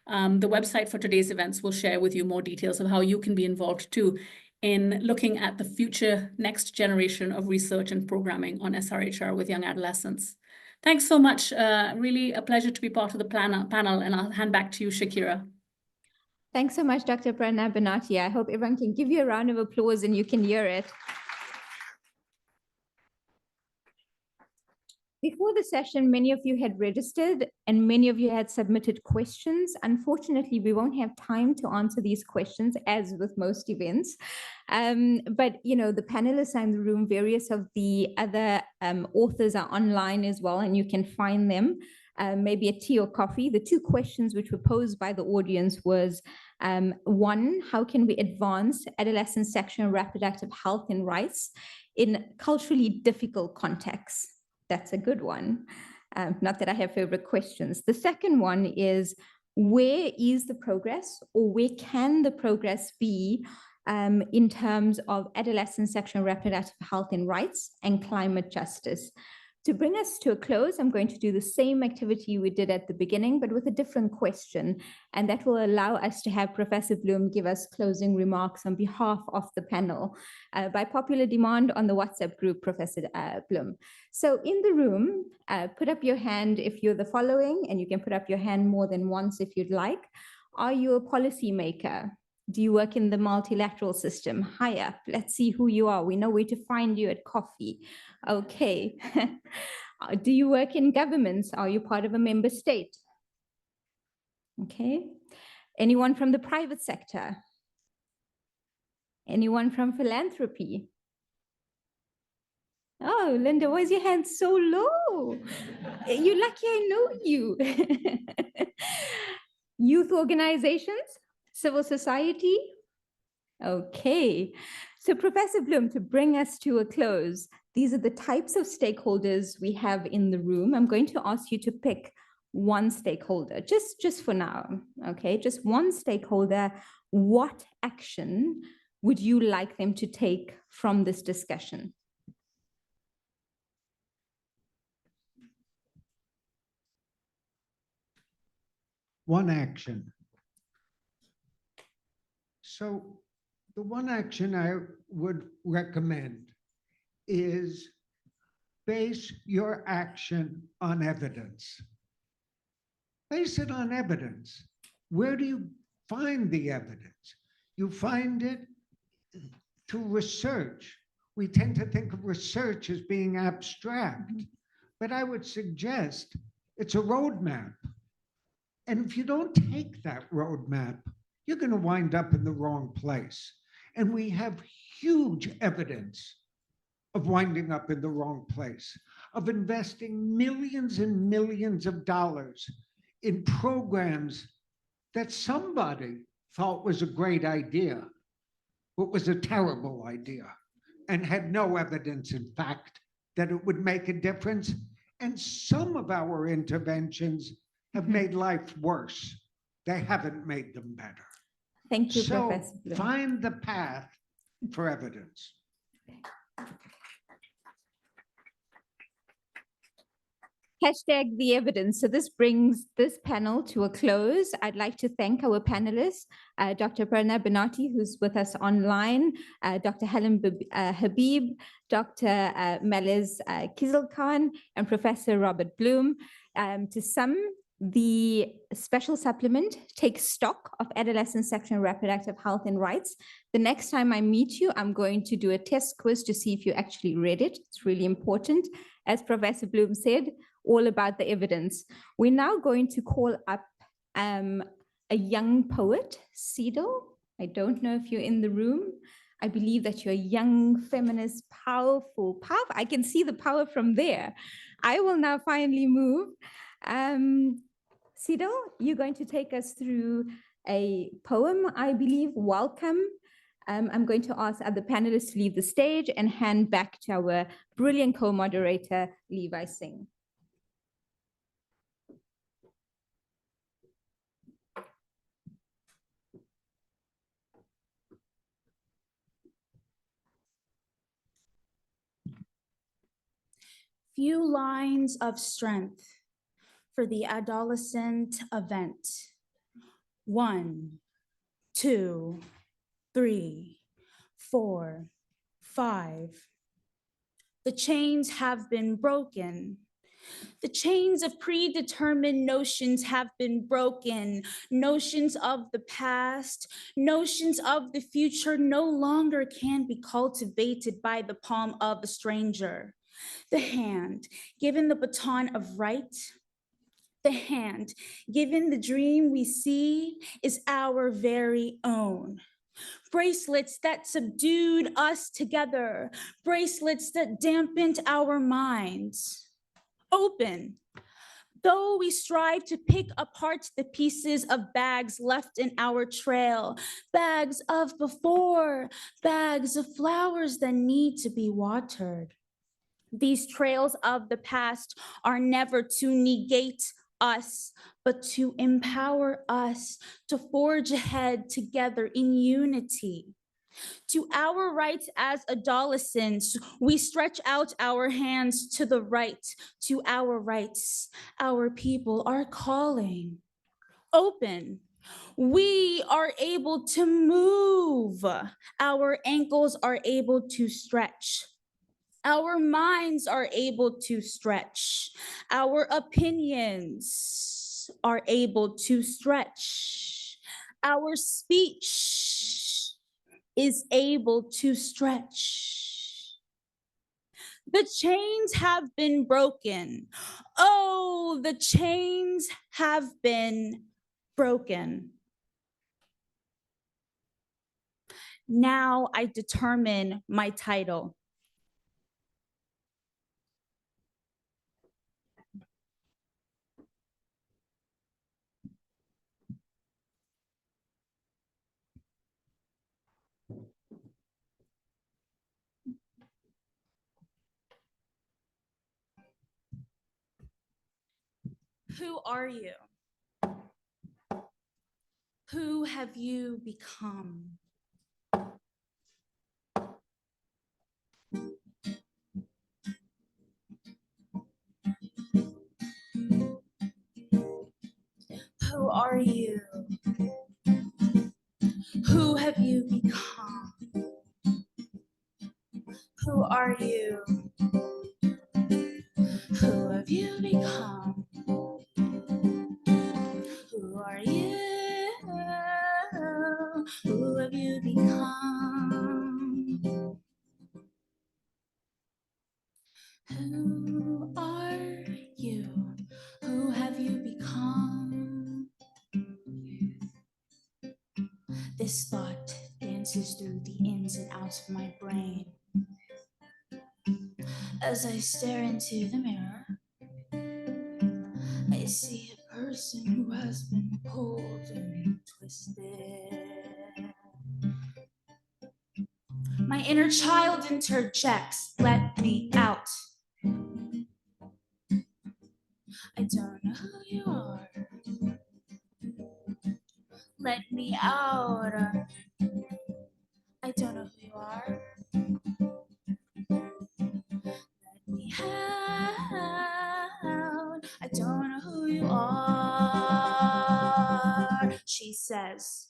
The website for today's events will share with you more details of how you can be involved too in looking at the future next generation of research and programming on SRHR with young adolescents. Thanks so much. Really a pleasure to be part of the panel, and I'll hand back to you, Shakira. Thanks so much, Dr. Prerna Banati. I hope everyone can give you a round of applause and you can hear it. Before the session, many of you had registered and many of you had submitted questions. Unfortunately, we won't have time to answer these questions, as with most events. But, you know, the panelists are in the room, various of the other authors are online as well, and you can find them, maybe a tea or coffee. The two questions which were posed by the audience was, one, how can we advance adolescent sexual and reproductive health and rights in culturally difficult contexts? That's a good one. Not that I have favorite questions. The second one is, where is the progress, or where can the progress be in terms of adolescent sexual and reproductive health and rights and climate justice? To bring us to a close, I'm going to do the same activity we did at the beginning, but with a different question. And that will allow us to have Professor Bloom give us closing remarks on behalf of the panel by popular demand on the WhatsApp group, Professor Bloom. So in the room, put up your hand if you're the following, and you can put up your hand more than once if you'd like. Are you a policymaker? Do you work in the multilateral system? High up, let's see who you are. We know where to find you at coffee. Okay. Do you work in governments? Are you part of a member state? Okay. Anyone from the private sector? Anyone from philanthropy? Oh, Linda, why is your hand so low? You're lucky I know you. Youth organizations? Civil society? Okay. So Professor Bloom, to bring us to a close, these are the types of stakeholders we have in the room. I'm going to ask you to pick one stakeholder, just for now, okay? Just one stakeholder. What action would you like them to take from this discussion? One action. So the one action I would recommend is base your action on evidence. Base it on evidence. Where do you find the evidence? You find it through research. We tend to think of research as being abstract, but I would suggest it's a roadmap. And if you don't take that roadmap, you're going to wind up in the wrong place. And we have huge evidence of winding up in the wrong place, of investing millions and millions of dollars in programs that somebody thought was a great idea, but was a terrible idea, and had no evidence, in fact, that it would make a difference. And some of our interventions have made life worse. They haven't made them better. Thank you, So Professor Bloom. find the path for evidence. Hashtag the evidence. So this brings this panel to a close. I'd like to thank our panelists, Dr. Prerna Banati, who's with us online, Dr. Helen Habib, Dr. Maliz Kizilkhan, and Professor Robert Bloom. To sum, the special supplement takes stock of adolescent sexual and reproductive health and rights. The next time I meet you, I'm going to do a test quiz to see if you actually read it. It's really important. As Professor Bloom said, all about the evidence. We're now going to call up a young poet, Cedal. I don't know if you're in the room. I believe that you're young, feminist, powerful. I can see the power from there. I will now finally move. Sido, you're going to take us through a poem, I believe, Welcome. I'm going to ask other panelists to leave the stage and hand back to our brilliant co-moderator, Levi Singh. Few lines of strength for the adolescent event. 1, 2, 3, 4, 5. The chains have been broken. The chains of predetermined notions have been broken. Notions of the past, notions of the future no longer can be cultivated by the palm of a stranger. The hand, given the baton of right, the hand, given the dream we see, is our very own. Bracelets that subdued us together, bracelets that dampened our minds. Open. Though we strive to pick apart the pieces of bags left in our trail, bags of before, bags of flowers that need to be watered. These trails of the past are never to negate us, but to empower us to forge ahead together in unity. To our rights as adolescents, we stretch out our hands to the right. To our rights, our people are calling. Open. We are able to move. Our ankles are able to stretch. Our minds are able to stretch. Our opinions are able to stretch. Our speech is able to stretch. The chains have been broken. Oh, the chains have been broken. Now I determine my title. Who are you? Who have you become? Who are you? Who have you become? Who are you? Who have you become? Who are you? Who have you become? Who are you? Who have you become? This thought dances through the ins and outs of my brain. As I stare into the mirror, I see a person who has been pulled and twisted. My inner child interjects, let me out. I don't know who you are. Let me out. I don't know who you are. Let me out. I don't know who you are. She says,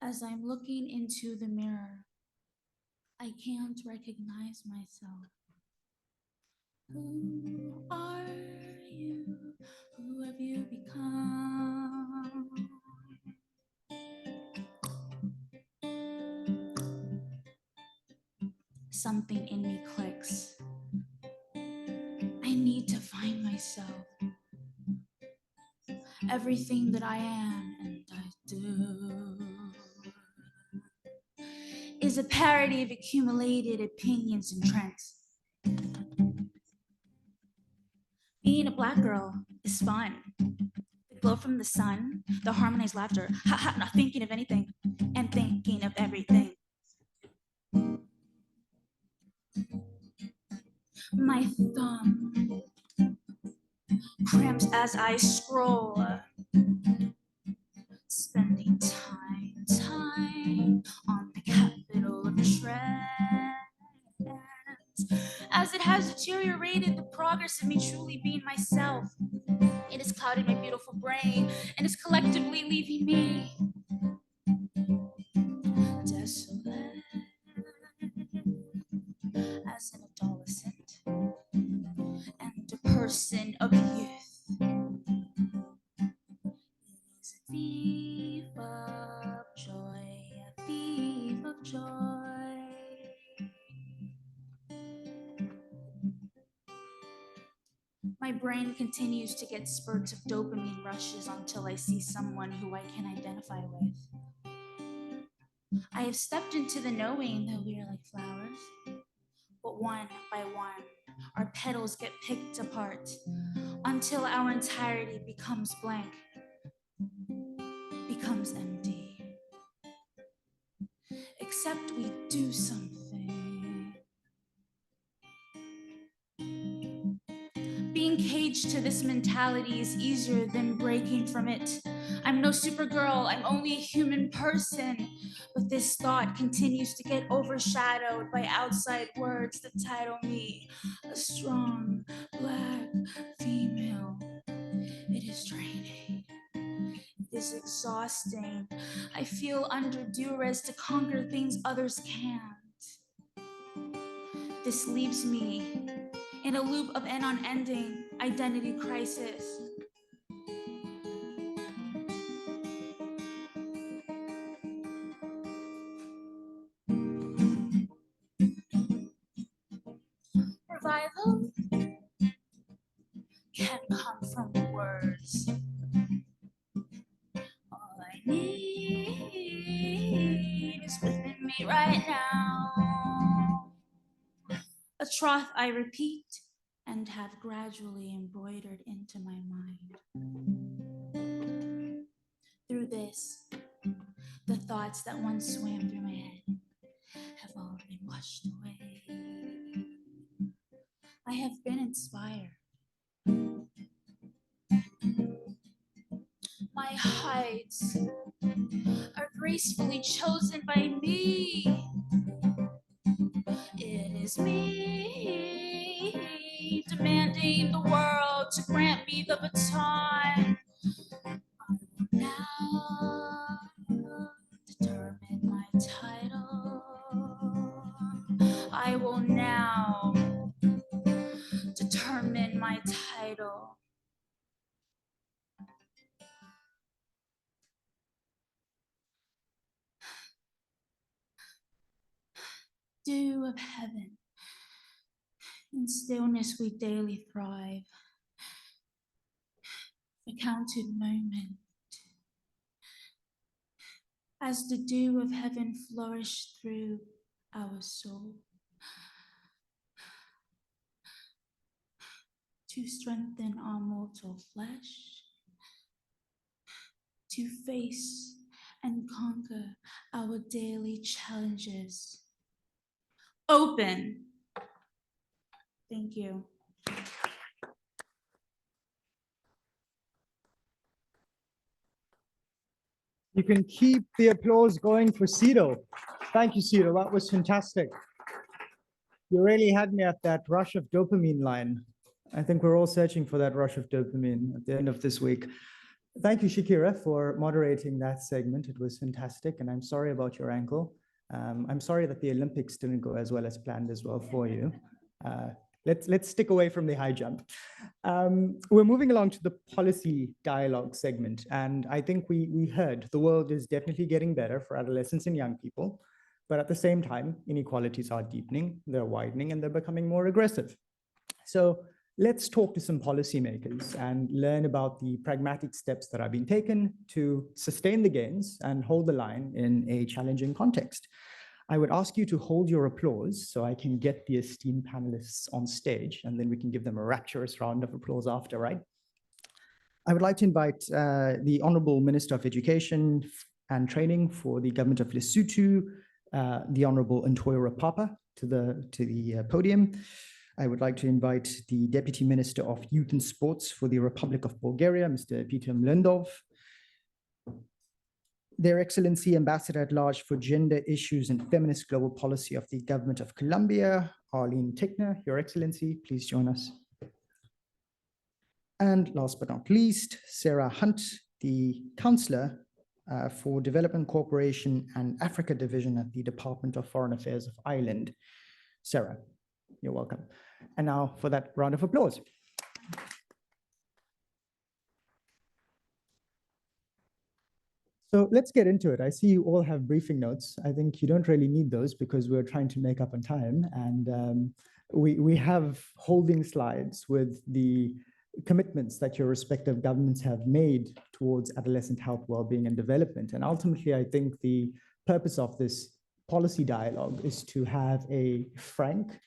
as I'm looking into the mirror, I can't recognize myself. Who are you? Who have you become? Something in me clicks. I need to find myself. Everything that I am and I do. is a parody of accumulated opinions and trends. Being a Black girl is fun. The glow from the sun, the harmonized laughter, ha ha, not thinking of anything and thinking of everything. My thumb cramps as I scroll, spending time on the capital of trends. As it has deteriorated the progress of me truly being myself, it has clouded my beautiful brain and is collectively leaving me desolate. As an adolescent and a person of youth, it is a thief of joy, a thief of joy. My brain continues to get spurts of dopamine rushes until I see someone who I can identify with. I have stepped into the knowing that we are like flowers, but one by one, our petals get picked apart until our entirety becomes blank, becomes empty. Except we do something. Being caged to this mentality is easier than breaking from it. I'm no Supergirl, I'm only a human person. But this thought continues to get overshadowed by outside words that title me a strong Black female. It is draining. It is exhausting. I feel under duress to conquer things others can't. This leaves me in a loop of an unending identity crisis. Revival can come from words. All I need is within me right now. A troth I repeat and have gradually embroidered into my mind. Through this, the thoughts that once swam through my head have all been washed away. I have been inspired. My heights are gracefully chosen by me. It is me demanding the world to grant me the baton. Now determine my title. I will now determine my title. Dew of heaven, in stillness we daily thrive. The counted moment, as the dew of heaven flourished through our soul, to strengthen our mortal flesh, to face and conquer our daily challenges. Open. Thank you. You can keep the applause going for Cito. Thank you, Cito. That was fantastic. You really had me at that rush of dopamine line. I think we're all searching for that rush of dopamine at the end of this week. Thank you, Shakira, for moderating that segment. It was fantastic, and I'm sorry about your ankle. I'm sorry that the Olympics didn't go as well as planned as well for you. Let's stick away from the high jump. We're moving along to the policy dialogue segment, and I think we heard the world is definitely getting better for adolescents and young people, but at the same time, inequalities are deepening, they're widening, and they're becoming more aggressive. So let's talk to some policymakers and learn about the pragmatic steps that are being taken to sustain the gains and hold the line in a challenging context. I would ask you to hold your applause so I can get the esteemed panelists on stage, and then we can give them a rapturous round of applause after, right? I would like to invite the Honorable Minister of Education and Training for the Government of Lesotho, the Honorable Ntoyo Rapapa, to the podium. I would like to invite the Deputy Minister of Youth and Sports for the Republic of Bulgaria, Mr. Peter Mlendov. Their Excellency Ambassador at Large for Gender Issues and Feminist Global Policy of the Government of Colombia, Arlene Tickner. Your Excellency, please join us. And last but not least, Sarah Hunt, the Counselor for Development Cooperation and Africa Division at the Department of Foreign Affairs of Ireland. Sarah, you're welcome. And now for that round of applause. So let's get into it. I see you all have briefing notes. I think you don't really need those because we're trying to make up on time. And we have holding slides with the commitments that your respective governments have made towards adolescent health, well-being, and development. And ultimately, I think the purpose of this policy dialogue is to have a frank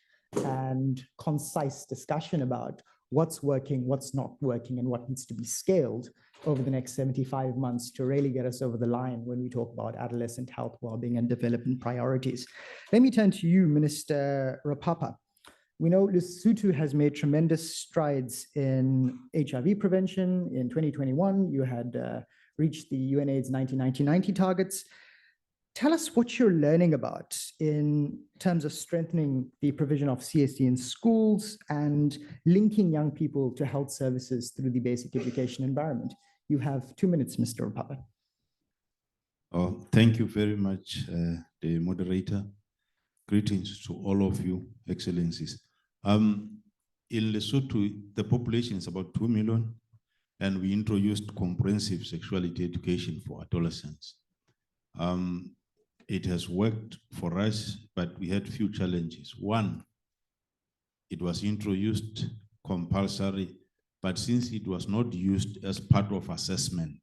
and concise discussion about what's working, what's not working, and what needs to be scaled over the next 75 months to really get us over the line when we talk about adolescent health, well-being, and development priorities. Let me turn to you, Minister Rapapa. We know Lesotho has made tremendous strides in HIV prevention. In 2021, you had reached the UNAIDS 1990 targets. Tell us what you're learning about in terms of strengthening the provision of CSD in schools and linking young people to health services through the basic education environment. You have 2 minutes, Mr. Rapapa. Oh, thank you very much, the moderator. Greetings to all of you, Excellencies. In Lesotho, the population is about 2 million, and we introduced comprehensive sexuality education for adolescents. It has worked for us, but we had few challenges. One, it was introduced compulsory, but since it was not used as part of assessment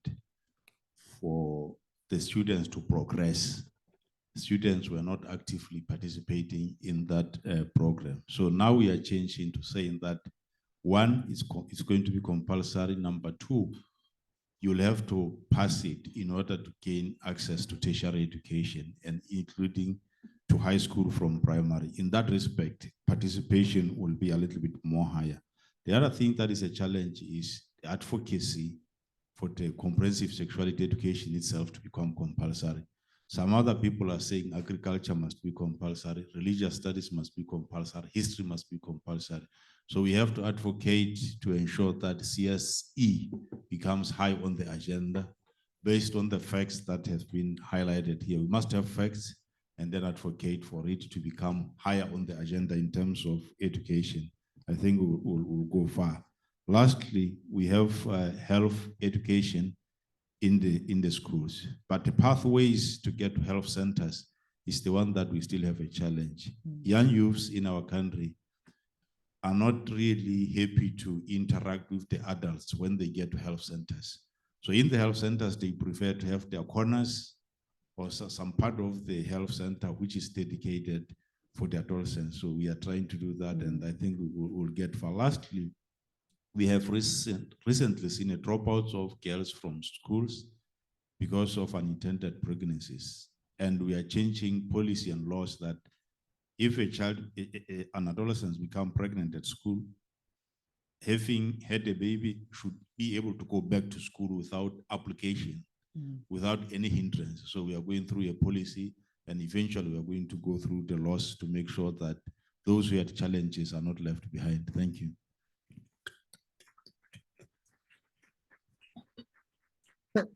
for the students to progress, students were not actively participating in that program. So now we are changing to saying that one, it's going to be compulsory. Number two, you'll have to pass it in order to gain access to tertiary education, and including to high school from primary. In that respect, participation will be a little bit more higher. The other thing that is a challenge is the advocacy for the comprehensive sexuality education itself to become compulsory. Some other people are saying agriculture must be compulsory, religious studies must be compulsory, history must be compulsory. So we have to advocate to ensure that CSE becomes high on the agenda based on the facts that have been highlighted here. We must have facts and then advocate for it to become higher on the agenda in terms of education. I think we'll go far. Lastly, we have health education in the schools, but the pathways to get to health centers is the one that we still have a challenge. Young youths in our country are not really happy to interact with the adults when they get to health centers. So in the health centers, they prefer to have their corners or some part of the health center which is dedicated for the adolescents. So we are trying to do that, and I think we'll get far. Lastly, we have recently seen a dropout of girls from schools because of unintended pregnancies. And we are changing policy and laws that if a child, an adolescent become pregnant at school, having had a baby should be able to go back to school without application, without any hindrance. So we are going through a policy, and eventually we are going to go through the laws to make sure that those who had challenges are not left behind. Thank you.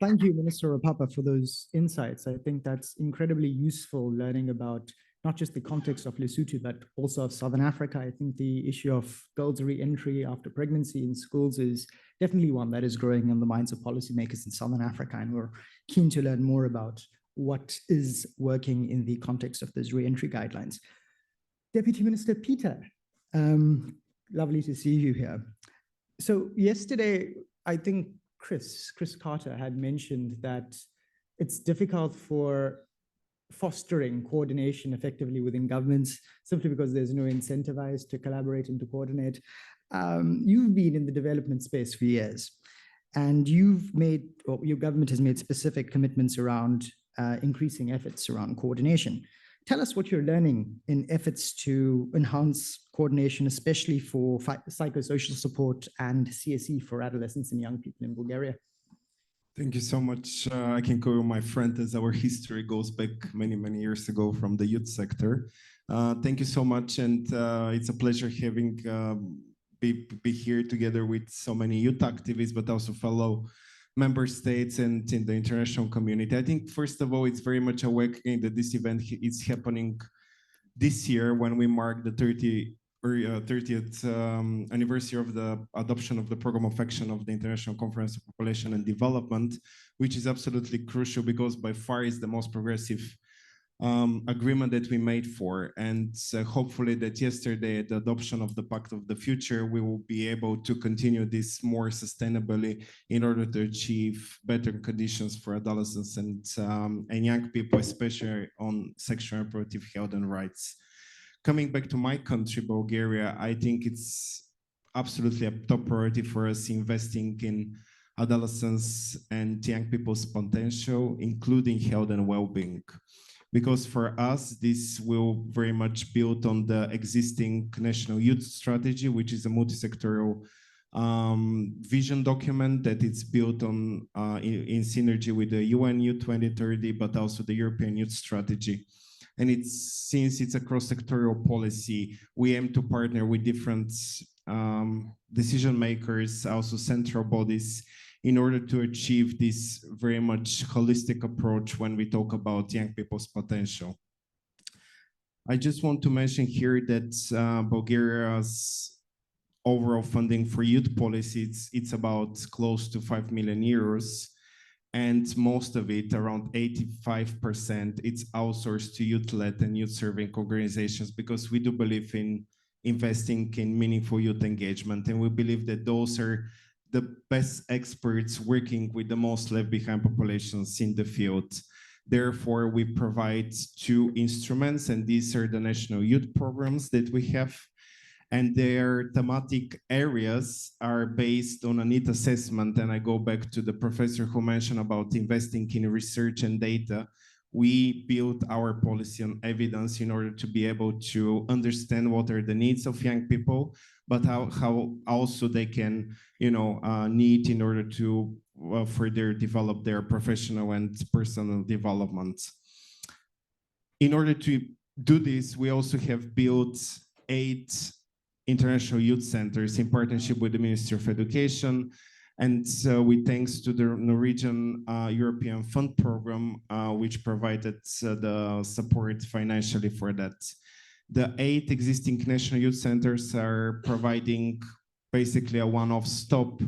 Thank you, Minister Rapapa, for those insights. I think that's incredibly useful learning about not just the context of Lesotho, but also of Southern Africa. I think the issue of girls' re-entry after pregnancy in schools is definitely one that is growing in the minds of policymakers in Southern Africa, and we're keen to learn more about what is working in the context of those re-entry guidelines. Deputy Minister Peter, lovely to see you here. So yesterday, I think Chris Carter had mentioned that it's difficult for fostering coordination effectively within governments, simply because there's no incentivized to collaborate and to coordinate. You've been in the development space for years, and your government has made specific commitments around increasing efforts around coordination. Tell us what you're learning in efforts to enhance coordination, especially for psychosocial support and CSE for adolescents and young people in Bulgaria. Thank you so much. I can call you my friend, as our history goes back many, many years ago from the youth sector. Thank you so much, and it's a pleasure having be here together with so many youth activists, but also fellow member states and in the international community. I think, first of all, it's very much awakening that this event is happening this year when we mark the 30th anniversary of the adoption of the Program of Action of the International Conference of Population and Development, which is absolutely crucial because by far is the most progressive agreement that we made for. And hopefully that yesterday, at the adoption of the Pact of the Future, we will be able to continue this more sustainably in order to achieve better conditions for adolescents and young people, especially on sexual and reproductive health and rights. Coming back to my country, Bulgaria, I think it's absolutely a top priority for us investing in adolescents and young people's potential, including health and well-being. Because for us, this will very much build on the existing National Youth Strategy, which is a multi-sectoral vision document that it's built on in synergy with the UN Youth 2030, but also the European Youth Strategy. And since it's a cross-sectoral policy, we aim to partner with different decision makers, also central bodies, in order to achieve this very much holistic approach when we talk about young people's potential. I just want to mention here that Bulgaria's overall funding for youth policy, it's about close to 5 million euros. And most of it, around 85%, it's outsourced to youth-led and youth-serving organizations, because we do believe in investing in meaningful youth engagement. And we believe that those are the best experts working with the most left behind populations in the field. Therefore, we provide two instruments, and these are the national youth programs that we have. And their thematic areas are based on a need assessment. And I go back to the professor who mentioned about investing in research and data. We built our policy on evidence in order to be able to understand what are the needs of young people, but how also they can, need in order to further develop their professional and personal development. In order to do this, we also have built 8 international youth centers in partnership with the Ministry of Education. And so with thanks to the Norwegian European Fund Program, which provided the support financially for that. The 8 existing national youth centers are providing basically a one-off stop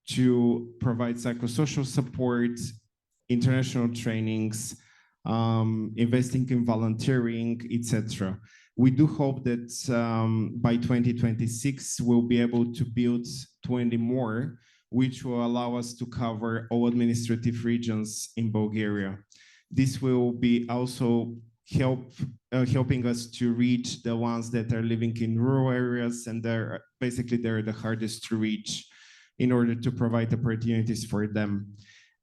to provide psychosocial support, international trainings, investing in volunteering, etc. We do hope that by 2026, we'll be able to build 20 more, which will allow us to cover all administrative regions in Bulgaria. This will be also helping us to reach the ones that are living in rural areas, and they're the hardest to reach in order to provide opportunities for them.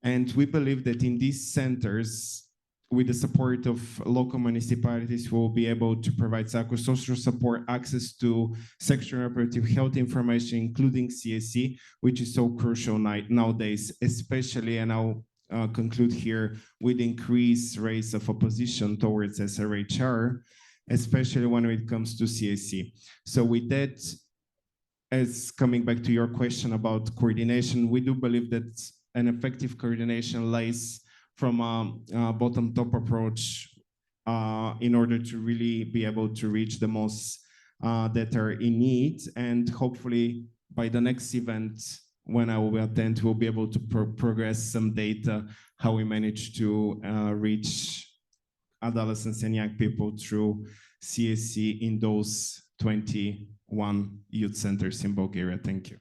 And we believe that in these centers, with the support of local municipalities, we'll be able to provide psychosocial support, access to sexual and reproductive health information, including CSE, which is so crucial nowadays, especially, and I'll conclude here, with increased rates of opposition towards ASRHR, especially when it comes to CSE. So with that, as coming back to your question about coordination, we do believe that an effective coordination lies from a bottom-top approach in order to really be able to reach the most that are in need. And hopefully by the next event, when I will attend, we'll be able to progress some data, how we manage to reach adolescents and young people through CSE in those 21 youth centers in Bulgaria. Thank you.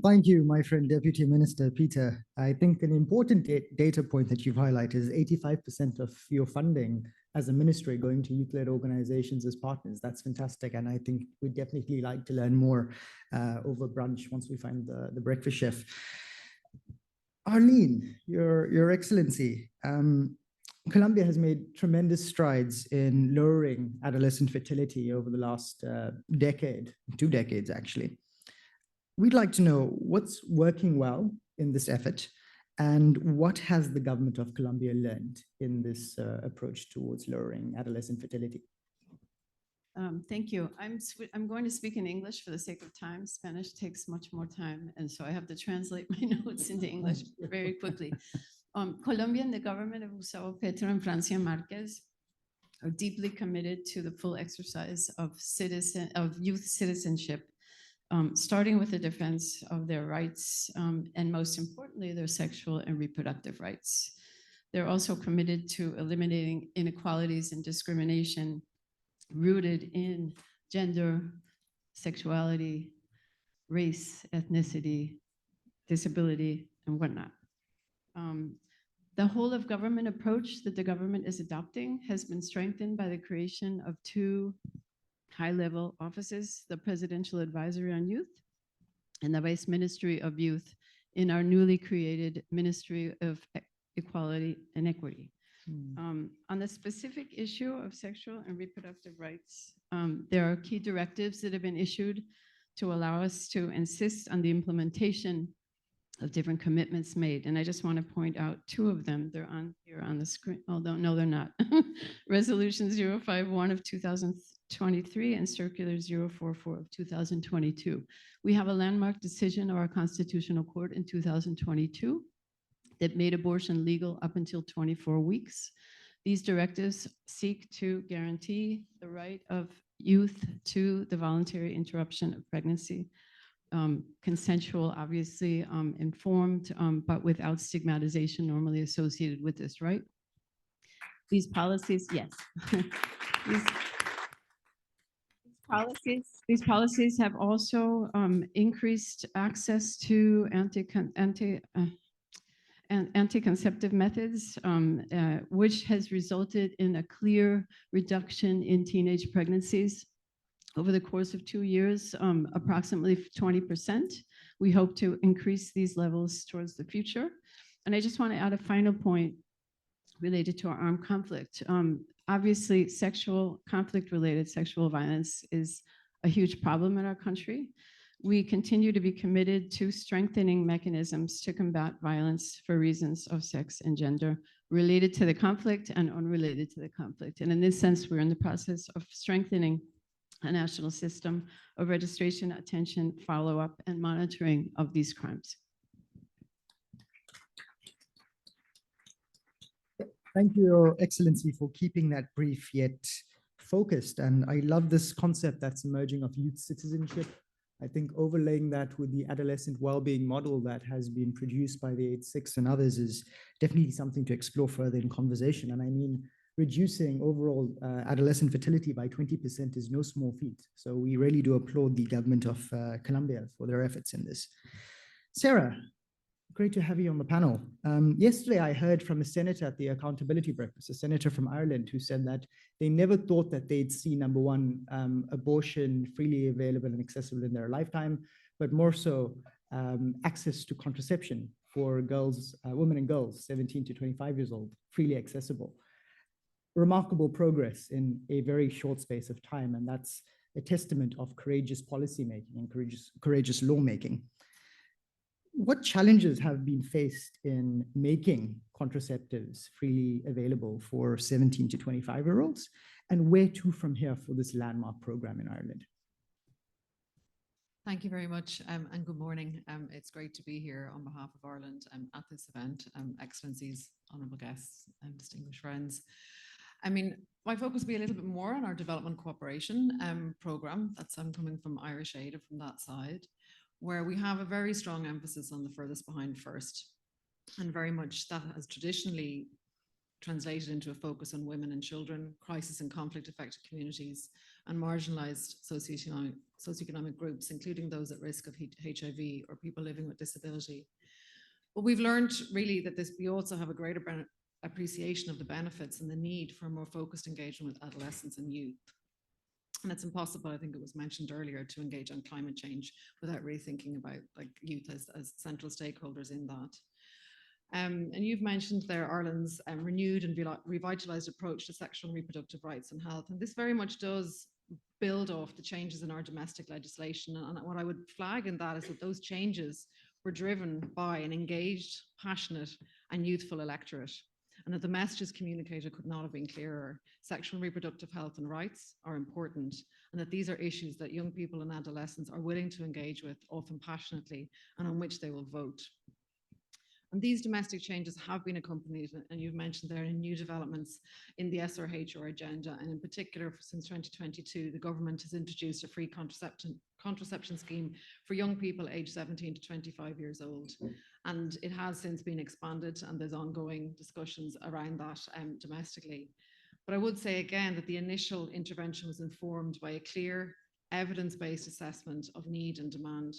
Thank you, my friend, Deputy Minister Peter. I think an important data point that you've highlighted is 85% of your funding as a ministry going to youth-led organizations as partners. That's fantastic. And I think we'd definitely like to learn more over brunch once we find the breakfast chef. Arlene, Your Excellency, Colombia has made tremendous strides in lowering adolescent fertility over the last decade, 2 decades actually. We'd like to know what's working well in this effort and what has the government of Colombia learned in this approach towards lowering adolescent fertility? Thank you. I'm going to speak in English for the sake of time. Spanish takes much more time, and so I have to translate my notes into English very quickly. Colombia and the government of Gustavo Petro and Francia Marquez are deeply committed to the full exercise of youth citizenship, starting with the defense of their rights, and most importantly, their sexual and reproductive rights. They're also committed to eliminating inequalities and discrimination rooted in gender, sexuality, race, ethnicity, disability, and whatnot. The whole of government approach that the government is adopting has been strengthened by the creation of 2 high-level offices, the Presidential Advisory on Youth and the Vice Ministry of Youth in our newly created Ministry of Equality and Equity. On the specific issue of sexual and reproductive rights, there are key directives that have been issued to allow us to insist on the implementation of different commitments made. And I just want to point out 2 of them. They're on here on the screen, although no, they're not. Resolution 051 of 2023 and Circular 044 of 2022. We have a landmark decision of our Constitutional Court in 2022 that made abortion legal up until 24 weeks. These directives seek to guarantee the right of youth to the voluntary interruption of pregnancy, consensual, obviously informed, but without stigmatization normally associated with this, right? These policies, yes. These policies have also increased access to anticonceptive methods, which has resulted in a clear reduction in teenage pregnancies. Over the course of 2 years, approximately 20%. We hope to increase these levels towards the future. And I just want to add a final point related to our armed conflict. Obviously, conflict-related sexual violence is a huge problem in our country. We continue to be committed to strengthening mechanisms to combat violence for reasons of sex and gender related to the conflict and unrelated to the conflict. And in this sense, we're in the process of strengthening a national system of registration, attention, follow-up, and monitoring of these crimes. Thank you, Your Excellency, for keeping that brief yet focused. And I love this concept that's emerging of youth citizenship. I think overlaying that with the adolescent well-being model that has been produced by the 8-6 and others is definitely something to explore further in conversation. And I mean, reducing overall adolescent fertility by 20% is no small feat. So we really do applaud the government of Colombia for their efforts in this. Sarah, great to have you on the panel. Yesterday, I heard from a senator at the accountability breakfast, a senator from Ireland, who said that they never thought that they'd see, number one, abortion freely available and accessible in their lifetime, but more so access to contraception for girls, women and girls, 17 to 25 years old, freely accessible. Remarkable progress in a very short space of time, and that's a testament of courageous policymaking and courageous lawmaking. What challenges have been faced in making contraceptives freely available for 17 to 25-year-olds, and where to from here for this landmark program in Ireland? Thank you very much, and good morning. It's great to be here on behalf of Ireland at this event. Excellencies, honourable guests, and distinguished friends. I mean, my focus will be a little bit more on our development cooperation programme. That's coming from Irish Aid and from that side, where we have a very strong emphasis on the furthest behind first. And very much that has traditionally translated into a focus on women and children, crisis and conflict affected communities, and marginalized socioeconomic groups, including those at risk of HIV or people living with disability. But we've learned really that we also have a greater appreciation of the benefits and the need for a more focused engagement with adolescents and youth. And it's impossible, I think it was mentioned earlier, to engage on climate change without really thinking about youth as central stakeholders in that. And you've mentioned there Ireland's renewed and revitalized approach to sexual and reproductive rights and health. And this very much does build off the changes in our domestic legislation. And what I would flag in that is that those changes were driven by an engaged, passionate, and youthful electorate. And that the messages communicated could not have been clearer. Sexual and reproductive health and rights are important, and that these are issues that young people and adolescents are willing to engage with, often passionately, and on which they will vote. And these domestic changes have been accompanied, and you've mentioned there, in new developments in the ASRHR agenda, and in particular, since 2022, the government has introduced a free contraception scheme for young people aged 17 to 25 years old. And it has since been expanded, and there's ongoing discussions around that domestically. But I would say again that the initial intervention was informed by a clear, evidence-based assessment of need and demand.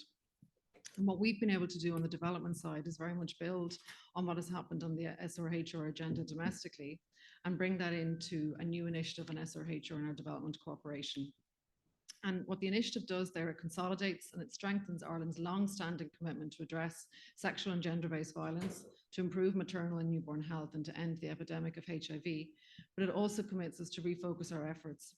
And what we've been able to do on the development side is very much build on what has happened on the ASRHR agenda domestically and bring that into a new initiative on ASRHR and our development cooperation. And what the initiative does there, it consolidates and it strengthens Ireland's long-standing commitment to address sexual and gender-based violence, to improve maternal and newborn health, and to end the epidemic of HIV. But it also commits us to refocus our efforts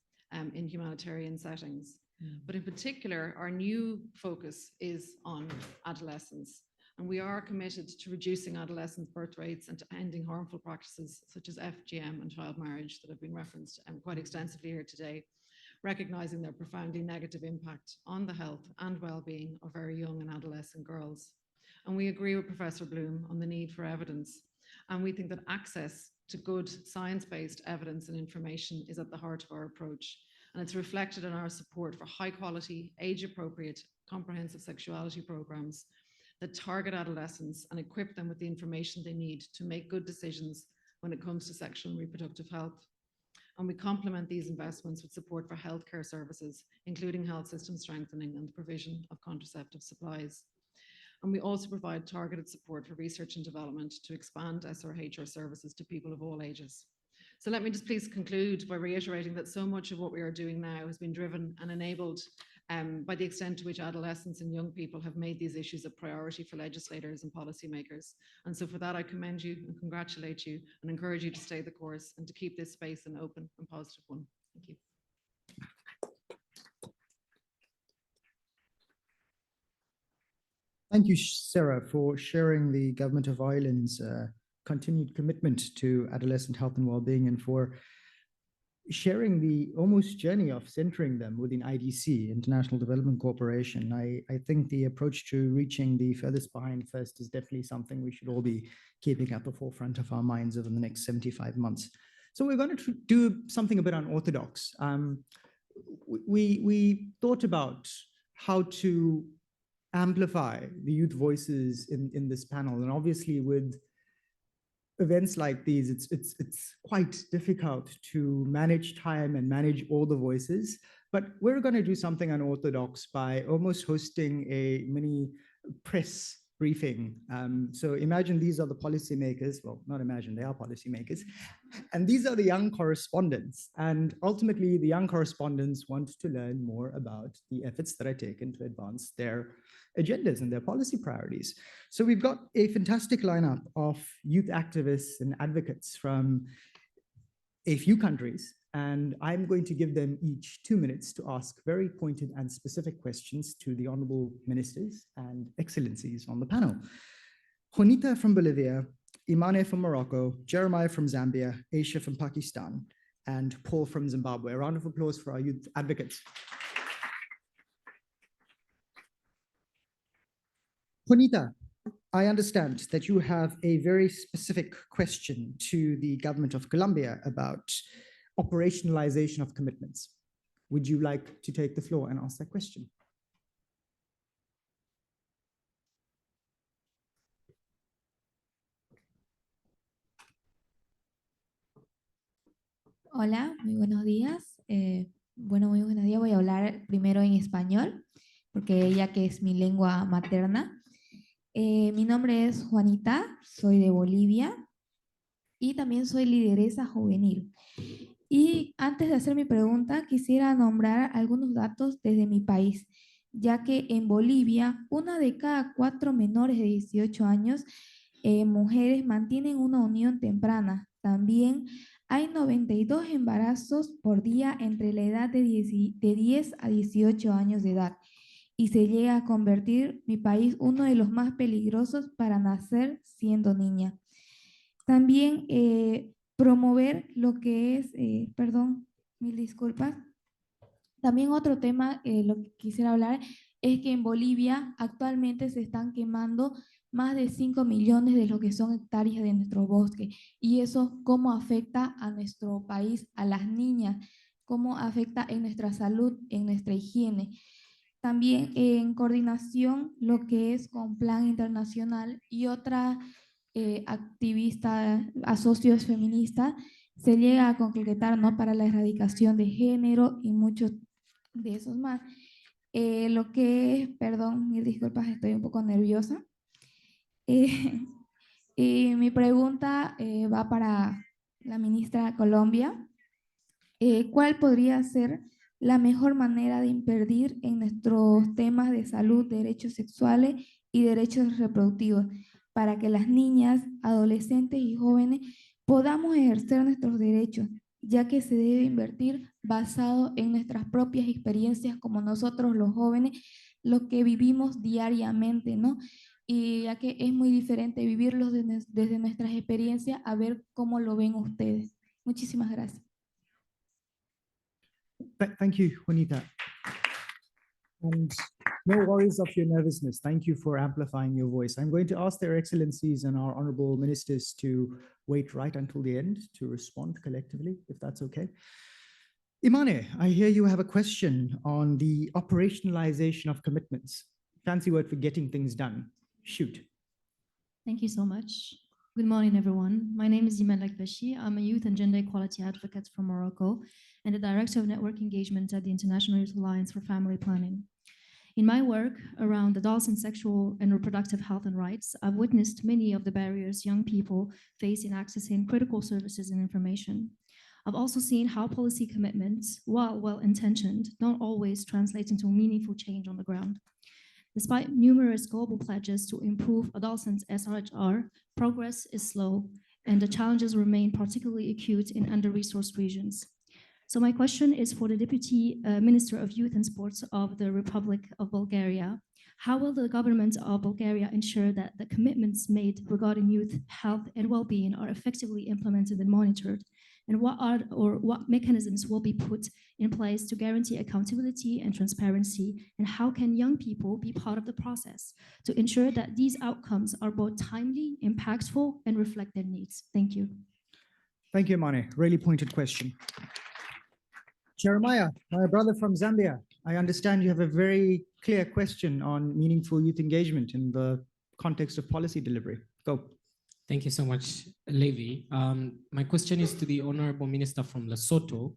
in humanitarian settings. But in particular, our new focus is on adolescents. And we are committed to reducing adolescent birth rates and to ending harmful practices such as FGM and child marriage that have been referenced quite extensively here today, recognizing their profoundly negative impact on the health and well-being of very young and adolescent girls. And we agree with Professor Bloom on the need for evidence. And we think that access to good science-based evidence and information is at the heart of our approach. And it's reflected in our support for high-quality, age-appropriate, comprehensive sexuality programs that target adolescents and equip them with the information they need to make good decisions when it comes to sexual and reproductive health. And we complement these investments with support for healthcare services, including health system strengthening and the provision of contraceptive supplies. And we also provide targeted support for research and development to expand ASRHR services to people of all ages. So let me just please conclude by reiterating that so much of what we are doing now has been driven and enabled by the extent to which adolescents and young people have made these issues a priority for legislators and policymakers. And so for that, I commend you and congratulate you and encourage you to stay the course and to keep this space an open and positive one. Thank you. Thank you, Sarah, for sharing the Government of Ireland's continued commitment to adolescent health and well-being, and for sharing the almost journey of centering them within IDC, International Development Corporation. I think the approach to reaching the furthest behind first is definitely something we should all be keeping at the forefront of our minds over the next 75 months. So we're going to do something a bit unorthodox. We thought about how to amplify the youth voices in this panel, and obviously with events like these, it's quite difficult to manage time and manage all the voices, but we're going to do something unorthodox by almost hosting a mini press briefing. So imagine these are the policymakers, well, not imagine, they are policymakers, and these are the young correspondents. And ultimately, the young correspondents want to learn more about the efforts that are taken to advance their agendas and their policy priorities. So we've got a fantastic lineup of youth activists and advocates from a few countries, and I'm going to give them each 2 minutes to ask very pointed and specific questions to the honorable ministers and excellencies on the panel. Juanita from Bolivia, Imane from Morocco, Jeremiah from Zambia, Aisha from Pakistan, and Paul from Zimbabwe. A round of applause for our youth advocates. Juanita, I understand that you have a very specific question to the government of Colombia about operationalization of commitments. Would you like to take the floor and ask that question? Hola, muy buenos días. Bueno, muy buenos días. Voy a hablar primero en español, porque ya que es mi lengua materna. Mi nombre es Juanita, soy de Bolivia y también soy lideresa juvenil. Y antes de hacer mi pregunta, quisiera nombrar algunos datos desde mi país, ya que en Bolivia, 1 de cada 4 menores de 18 años, mujeres, mantienen una unión temprana. También hay 92 embarazos por día entre la edad de 10 a 18 años de edad. Y se llega a convertir mi país uno de los más peligrosos para nacer siendo niña. También promover lo que es, perdón, mil disculpas. También otro tema, lo que quisiera hablar, es que en Bolivia actualmente se están quemando más de 5 millones de lo que son hectáreas de nuestro bosque. Y eso cómo afecta a nuestro país, a las niñas, cómo afecta en nuestra salud, en nuestra higiene. También en coordinación lo que es con Plan Internacional y otra activista, asocios feministas, se llega a concretar, ¿no?, para la erradicación de género y muchos de esos más. Lo que es, perdón, mil disculpas, estoy un poco nerviosa. Y mi pregunta va para la ministra de Colombia. ¿Cuál podría ser la mejor manera de impedir en nuestros temas de salud, derechos sexuales y derechos reproductivos para que las niñas, adolescentes y jóvenes podamos ejercer nuestros derechos, ya que se debe invertir basado en nuestras propias experiencias como nosotros los jóvenes, lo que vivimos diariamente, ¿no? Y ya que es muy diferente vivirlos desde nuestras experiencias a ver cómo lo ven ustedes. Muchísimas gracias. Thank you, Juanita. And no worries of your nervousness. Thank you for amplifying your voice. I'm going to ask their excellencies and our honorable ministers to wait right until the end to respond collectively, if that's okay. Imane, I hear you have a question on the operationalization of commitments. Fancy word for getting things done. Shoot. Thank you so much. Good morning, everyone. My name is Iman Lakbashi. I'm a youth and gender equality advocate from Morocco and the Director of Network Engagement at the International Youth Alliance for Family Planning. In my work around adolescent sexual and reproductive health and rights, I've witnessed many of the barriers young people face in accessing critical services and information. I've also seen how policy commitments, while well-intentioned, don't always translate into meaningful change on the ground. Despite numerous global pledges to improve adolescents' ASRHR, progress is slow, and the challenges remain particularly acute in under-resourced regions. So my question is for the Deputy Minister of Youth and Sports of the Republic of Bulgaria. How will the government of Bulgaria ensure that the commitments made regarding youth health and well-being are effectively implemented and monitored? And what mechanisms will be put in place to guarantee accountability and transparency? And how can young people be part of the process to ensure that these outcomes are both timely, impactful, and reflect their needs? Thank you. Thank you, Mane. Really pointed question. Jeremiah, my brother from Zambia, I understand you have a very clear question on meaningful youth engagement in the context of policy delivery. Go. Thank you so much, Levi. My question is to the Honorable Minister from Lesotho.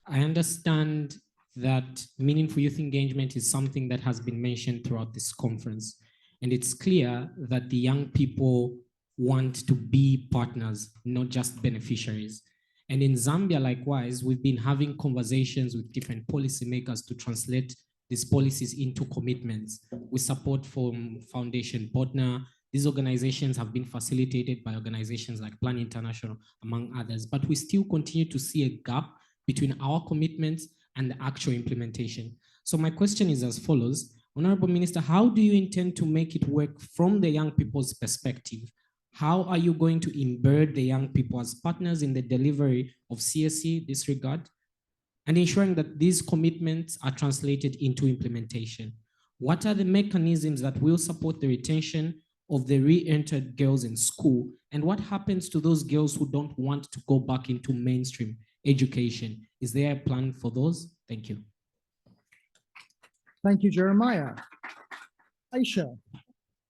I understand that meaningful youth engagement is something that has been mentioned throughout this conference. And it's clear that the young people want to be partners, not just beneficiaries. And in Zambia, likewise, we've been having conversations with different policymakers to translate these policies into commitments. With support from Foundation Partner, these organizations have been facilitated by organizations like Plan International, among others, but we still continue to see a gap between our commitments and the actual implementation. So my question is as follows. Honorable Minister, how do you intend to make it work from the young people's perspective? How are you going to embed the young people as partners in the delivery of CSE this regard, and ensuring that these commitments are translated into implementation? What are the mechanisms that will support the retention of the re-entered girls in school? And what happens to those girls who don't want to go back into mainstream education? Is there a plan for those? Thank you. Thank you, Jeremiah. Aisha,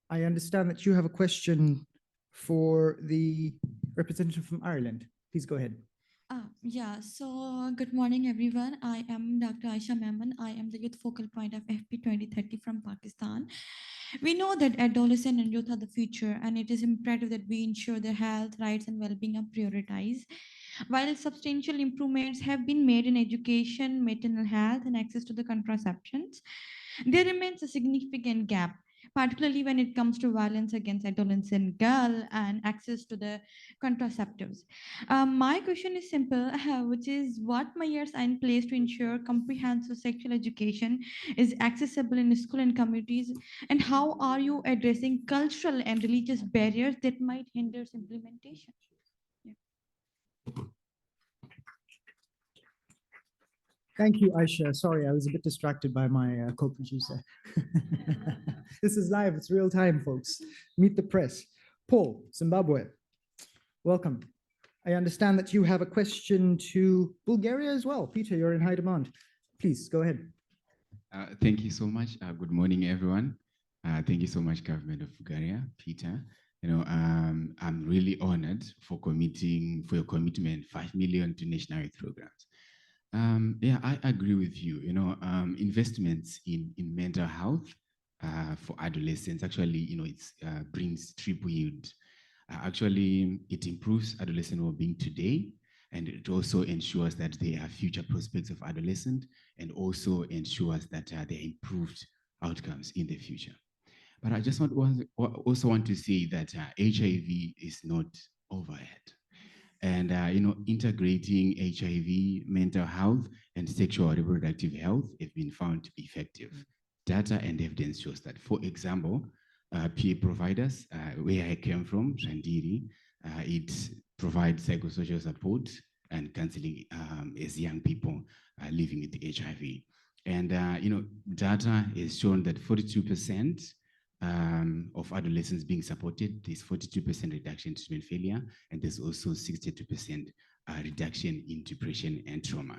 I understand that you have a question for the representative from Ireland. Please go ahead. Yeah, so good morning, everyone. I am Dr. Aisha Memon. I am the youth focal point of FP 2030 from Pakistan. We know that adolescents and youth are the future, and it is imperative that we ensure their health, rights, and well-being are prioritized. While substantial improvements have been made in education, maternal health, and access to the contraceptions, there remains a significant gap, particularly when it comes to violence against adolescent girl and access to the contraceptives. My question is simple, which is what measures are in place to ensure comprehensive sexual education is accessible in school and communities, and how are you addressing cultural and religious barriers that might hinder its implementation? Thank you, Aisha. Sorry, I was a bit distracted by my co-producer. This is live, it's real time, folks. Meet the press. Paul, Zimbabwe, welcome. I understand that you have a question to Bulgaria as well. Peter, you're in high demand. Please, go ahead. Thank you so much. Good morning, everyone. Thank you so much, Government of Bulgaria, Peter. I'm really honored for your commitment, 5 million to national youth programs. Yeah, I agree with you. Investments in mental health for adolescents actually, it brings triple yield. Actually, it improves adolescent well-being today, and it also ensures that there are future prospects of adolescent, and also ensures that there are improved outcomes in the future. But I just also want to say that HIV is not over yet. And integrating HIV, mental health, and sexual and reproductive health have been found to be effective. Data and evidence shows that. For example, PA providers, where I came from, Shandiri, it provides psychosocial support and counseling as young people living with HIV. And data has shown that 42% of adolescents being supported, there's 42% reduction in treatment failure, and there's also 62% reduction in depression and trauma.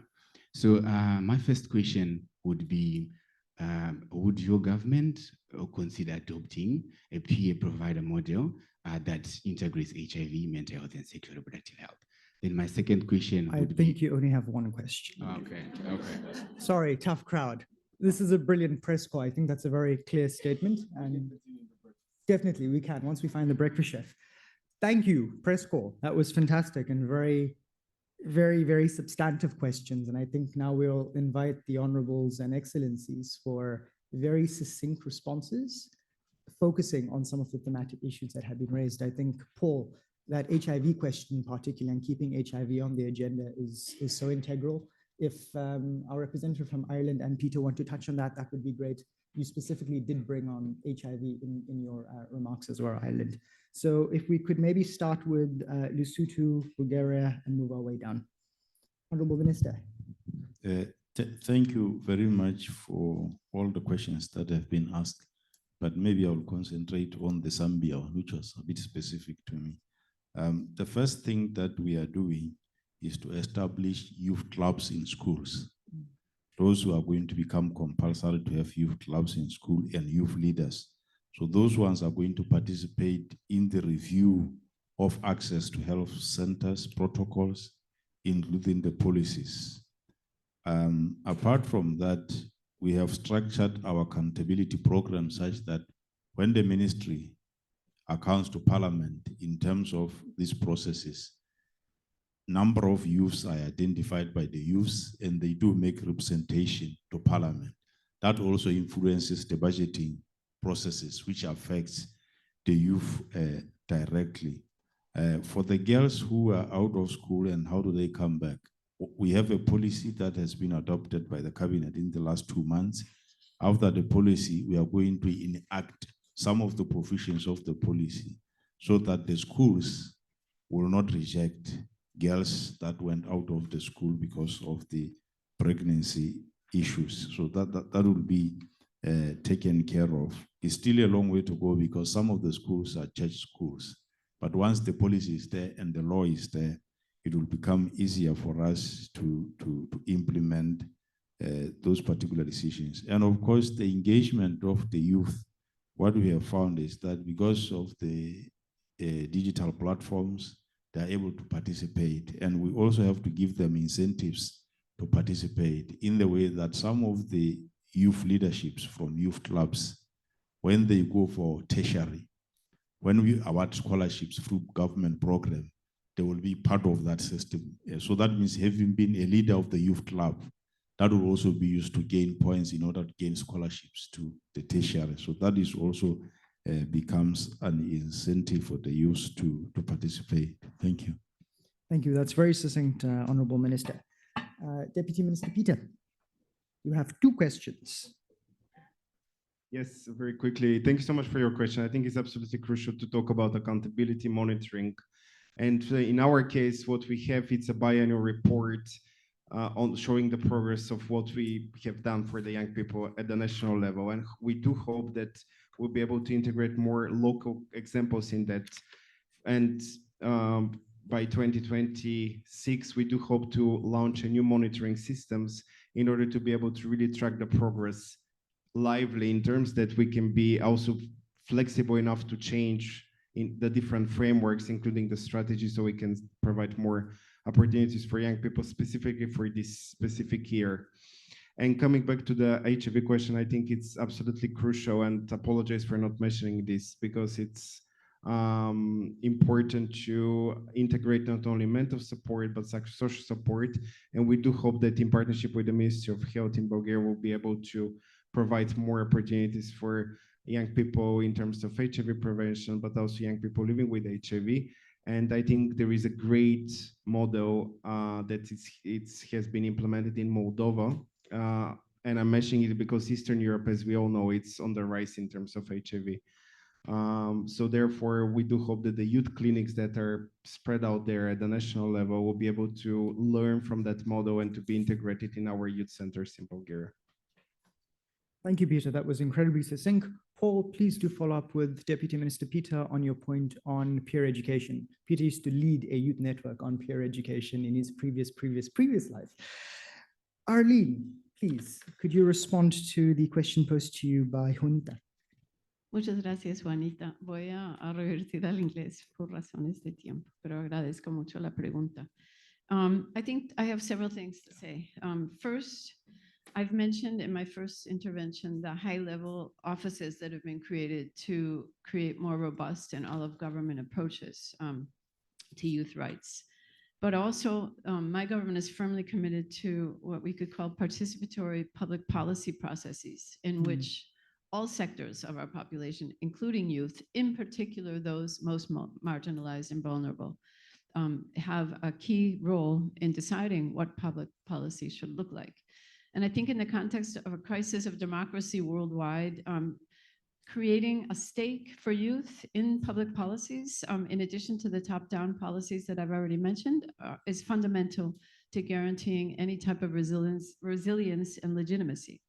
So my first question would be, would your government consider adopting a PA provider model that integrates HIV, mental health, and sexual reproductive health? Then my second question would I think you only have one question. Okay. Sorry, tough crowd. This is a brilliant press call. I think that's a very clear statement, and definitely we can once we find the breakfast chef. Thank you, press call. That was fantastic and very, very substantive questions. And I think now we'll invite the honorables and excellencies for very succinct responses, focusing on some of the thematic issues that have been raised. I think, Paul, that HIV question in particular and keeping HIV on the agenda is so integral. If our representative from Ireland and Peter want to touch on that, that would be great. You specifically did bring on HIV in your remarks as well, Ireland. So if we could maybe start with Lesotho, Bulgaria, and move our way down. Honorable Minister. Thank you very much for all the questions that have been asked, but maybe I'll concentrate on the Zambia one, which was a bit specific to me. The first thing that we are doing is to establish youth clubs in schools. Those who are going to become compulsory to have youth clubs in school and youth leaders. So those ones are going to participate in the review of access to health centers, protocols, including the policies. Apart from that, we have structured our accountability program such that when the ministry accounts to Parliament in terms of these processes, number of youths are identified by the youths, and they do make representation to Parliament. That also influences the budgeting processes, which affects the youth directly. For the girls who are out of school and how do they come back, we have a policy that has been adopted by the cabinet in the last 2 months. After the policy, we are going to enact some of the provisions of the policy so that the schools will not reject girls that went out of the school because of the pregnancy issues. So that will be taken care of. It's still a long way to go because some of the schools are church schools. But once the policy is there and the law is there, it will become easier for us to implement those particular decisions. And of course, the engagement of the youth, what we have found is that because of the digital platforms, they're able to participate. And we also have to give them incentives to participate in the way that some of the youth leaderships from youth clubs, when they go for tertiary, when we award scholarships through government program, they will be part of that system. So that means having been a leader of the youth club, that will also be used to gain points in order to gain scholarships to the tertiary. So that is also becomes an incentive for the youth to participate. Thank you. Thank you. That's very succinct, Honorable Minister. Deputy Minister Peter, you have 2 questions. Yes, very quickly. Thank you so much for your question. I think it's absolutely crucial to talk about accountability monitoring. And in our case, what we have, it's a biannual report on showing the progress of what we have done for the young people at the national level. And we do hope that we'll be able to integrate more local examples in that. And by 2026, we do hope to launch a new monitoring systems in order to be able to really track the progress lively in terms that we can be also flexible enough to change in the different frameworks, including the strategy, so we can provide more opportunities for young people specifically for this specific year. And coming back to the HIV question, I think it's absolutely crucial, and apologize for not mentioning this because it's important to integrate not only mental support, but social support. And we do hope that in partnership with the Ministry of Health in Bulgaria, we'll be able to provide more opportunities for young people in terms of HIV prevention, but also young people living with HIV. And I think there is a great model that has been implemented in Moldova. And I'm mentioning it because Eastern Europe, as we all know, it's on the rise in terms of HIV. So therefore, we do hope that the youth clinics that are spread out there at the national level will be able to learn from that model and to be integrated in our youth centers in Bulgaria. Thank you, Peter. That was incredibly succinct. Paul, please do follow up with Deputy Minister Peter on your point on peer education. Peter used to lead a youth network on peer education in his previous life. Arlene, please, could you respond to the question posed to you by Juanita? Muchas gracias, Juanita. Voy a revertir al inglés por razones de tiempo, pero agradezco mucho la pregunta. I think I have several things to say. First, I've mentioned in my first intervention the high-level offices that have been created to create more robust and all-of-government approaches to youth rights. But also, my government is firmly committed to what we could call participatory public policy processes in which all sectors of our population, including youth, in particular those most marginalized and vulnerable, have a key role in deciding what public policy should look like. And I think in the context of a crisis of democracy worldwide, creating a stake for youth in public policies, in addition to the top-down policies that I've already mentioned, is fundamental to guaranteeing any type of resilience and legitimacy.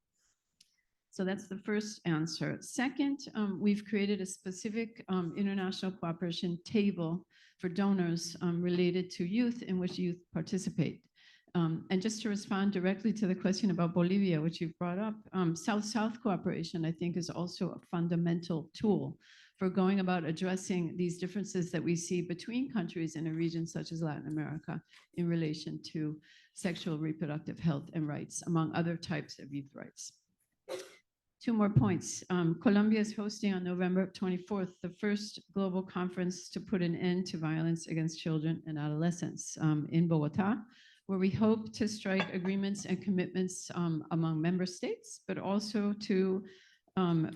So that's the first answer. Second, we've created a specific international cooperation table for donors related to youth in which youth participate. And just to respond directly to the question about Bolivia, which you've brought up, South-South cooperation, I think, is also a fundamental tool for going about addressing these differences that we see between countries in a region such as Latin America in relation to sexual reproductive health and rights, among other types of youth rights. 2 more points. Colombia is hosting on November 24th the first global conference to put an end to violence against children and adolescents in Bogota, where we hope to strike agreements and commitments among member states, but also to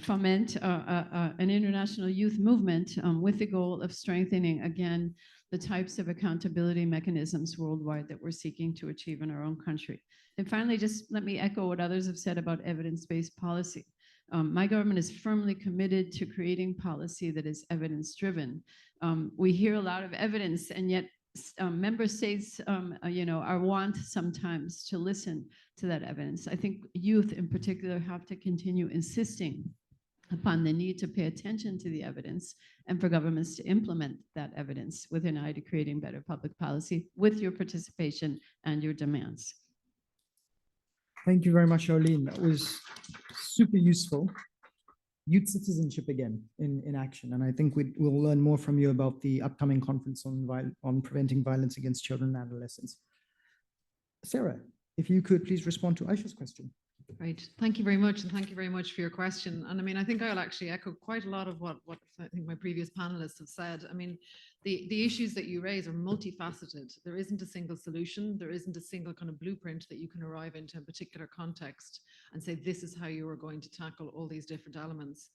foment an international youth movement with the goal of strengthening, again, the types of accountability mechanisms worldwide that we're seeking to achieve in our own country. And finally, just let me echo what others have said about evidence-based policy. My government is firmly committed to creating policy that is evidence-driven. We hear a lot of evidence, and yet member states, are want sometimes to listen to that evidence. I think youth in particular have to continue insisting upon the need to pay attention to the evidence and for governments to implement that evidence with an eye to creating better public policy with your participation and your demands. Thank you very much, Arlene. That was super useful. youth citizenship again in action. And I think we'll learn more from you about the upcoming conference on preventing violence against children and adolescents. Sarah, if you could please respond to Aisha's question. Right. Thank you very much. And thank you very much for your question. And I mean, I think I'll actually echo quite a lot of what I think my previous panelists have said. I mean, the issues that you raise are multifaceted. There isn't a single solution. There isn't a single kind of blueprint that you can arrive into a particular context and say, this is how you are going to tackle all these different elements.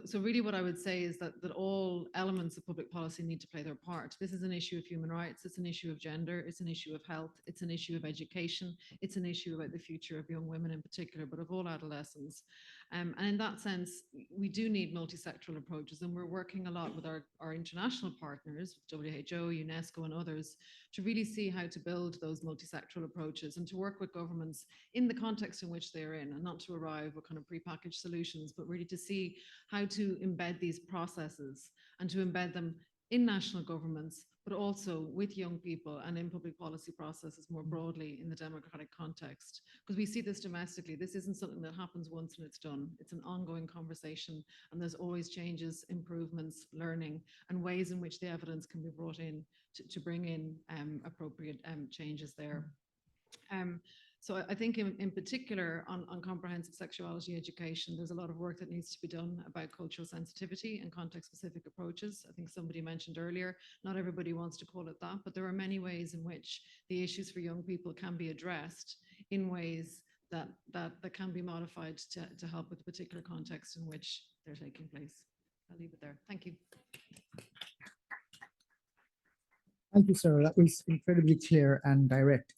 So really what I would say is that all elements of public policy need to play their part. This is an issue of human rights. It's an issue of gender. It's an issue of health. It's an issue of education. It's an issue about the future of young women in particular, but of all adolescents. And in that sense, we do need multi-sectoral approaches, and we're working a lot with our international partners, WHO, UNESCO, and others, to really see how to build those multi-sectoral approaches and to work with governments in the context in which they're in, and not to arrive with kind of prepackaged solutions, but really to see how to embed these processes and to embed them in national governments, but also with young people and in public policy processes more broadly in the democratic context. Because we see this domestically. This isn't something that happens once and it's done. It's an ongoing conversation, and there's always changes, improvements, learning, and ways in which the evidence can be brought in to bring in appropriate changes there. So I think in particular on comprehensive sexuality education, there's a lot of work that needs to be done about cultural sensitivity and context-specific approaches. I think somebody mentioned earlier, not everybody wants to call it that, but there are many ways in which the issues for young people can be addressed in ways that can be modified to help with the particular context in which they're taking place. I'll leave it there. Thank you. Thank you, Sarah. That was incredibly clear and direct.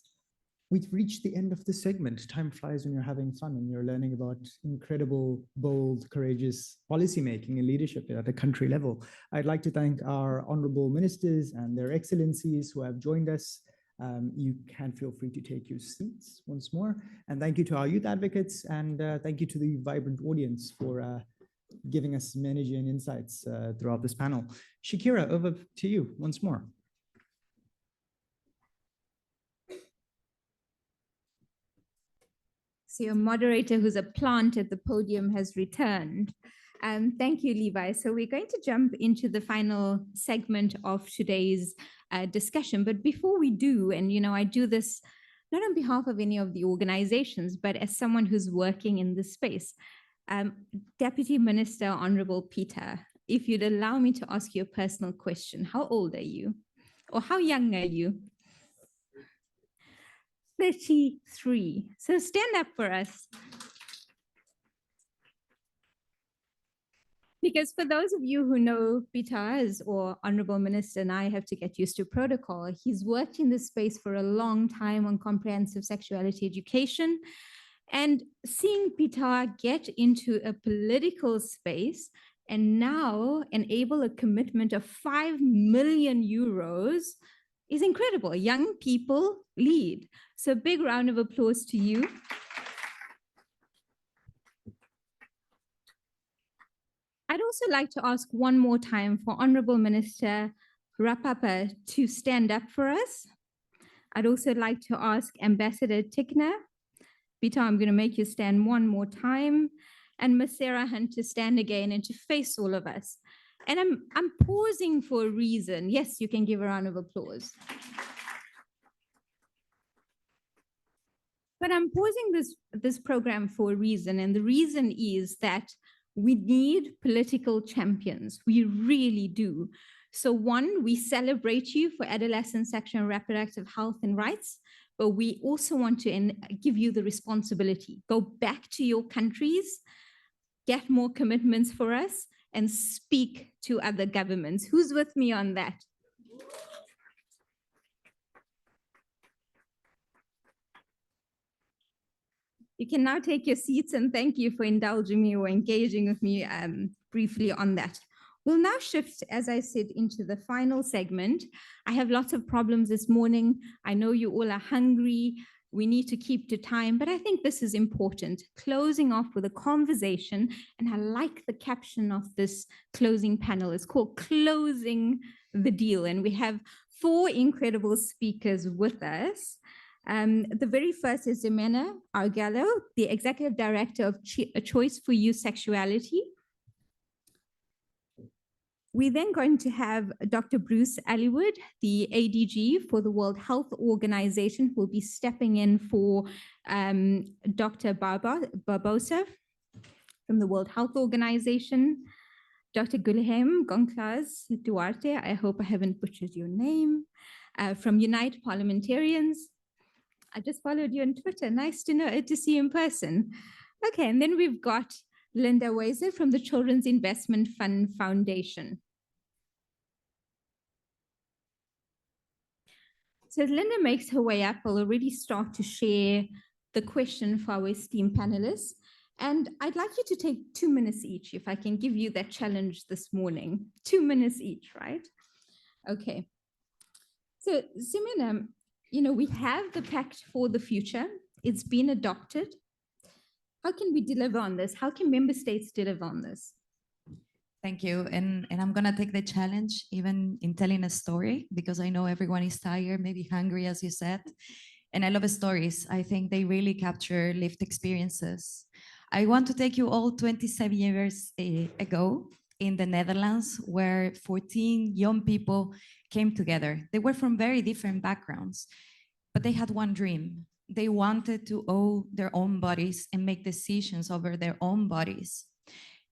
We've reached the end of the segment. Time flies when you're having fun and you're learning about incredible, bold, courageous policymaking and leadership at a country level. I'd like to thank our honorable ministers and their excellencies who have joined us. You can feel free to take your seats once more. And thank you to our youth advocates, and thank you to the vibrant audience for giving us some energy and insights throughout this panel. Shakira, over to you once more. So your moderator, who's a plant at the podium, has returned. Thank you, Levi. So we're going to jump into the final segment of today's discussion. But before we do, and I do this not on behalf of any of the organizations, but as someone who's working in this space. Deputy Minister, Honorable Peter, if you'd allow me to ask you a personal question, how old are you? Or how young are you? 33. So stand up for us. Because for those of you who know Peter as or Honorable Minister, and I have to get used to protocol, he's worked in this space for a long time on comprehensive sexuality education. And seeing Peter get into a political space and now enable a commitment of 5 million euros is incredible. Young people lead. So big round of applause to you. I'd also like to ask one more time for Honorable Minister Rapapa to stand up for us. I'd also like to ask Ambassador Tikna. Peter, I'm going to make you stand one more time. And Ms. Sarah Hunt to stand again and to face all of us. And I'm pausing for a reason. Yes, you can give a round of applause. But I'm pausing this program for a reason. And the reason is that we need political champions. We really do. So one, we celebrate you for adolescent sexual and reproductive health and rights, but we also want to give you the responsibility. Go back to your countries, get more commitments for us, and speak to other governments. Who's with me on that? You can now take your seats, and thank you for indulging me or engaging with me briefly on that. We'll now shift, as I said, into the final segment. I have lots of problems this morning. I know you all are hungry. We need to keep to time, but I think this is important. Closing off with a conversation, and I like the caption of this closing panel. It's called Closing the Deal, and we have 4 incredible speakers with us. The very first is Ximena Argalo, the Executive Director of A Choice for You Sexuality. We're then going to have Dr. Bruce Allywood, the ADG for the World Health Organization, who will be stepping in for Dr. Barbosa from the World Health Organization. Dr. Gulhem Goncalves Duarte, I hope I haven't butchered your name, from Unite Parliamentarians. I just followed you on Twitter. Nice to see you in person. Okay, and then we've got Linda Weiser from the Children's Investment Fund Foundation. So as Linda makes her way up, I'll already start to share the question for our esteemed panelists. And I'd like you to take 2 minutes each, if I can give you that challenge this morning. 2 minutes each, right? Okay. So, Simena, we have the Pact for the Future. It's been adopted. How can we deliver on this? How can member states deliver on this? Thank you. And I'm going to take the challenge, even in telling a story, because I know everyone is tired, maybe hungry, as you said. And I love stories. I think they really capture lived experiences. I want to take you all 27 years ago in the Netherlands, where 14 young people came together. They were from very different backgrounds, but they had one dream. They wanted to own their own bodies and make decisions over their own bodies.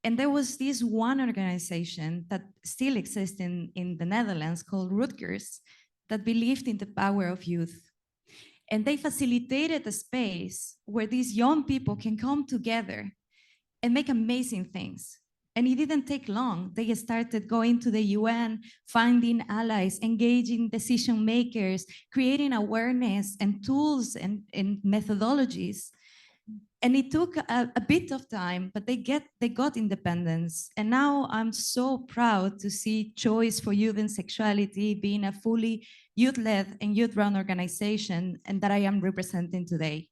And there was this one organization that still exists in the Netherlands called Rutgers that believed in the power of youth. And they facilitated a space where these young people can come together and make amazing things. And it didn't take long. They started going to the UN, finding allies, engaging decision makers, creating awareness and tools and methodologies. And it took a bit of time, but they got independence. And now I'm so proud to see Choice for Youth and Sexuality being a fully youth-led and youth-run organization, and that I am representing today.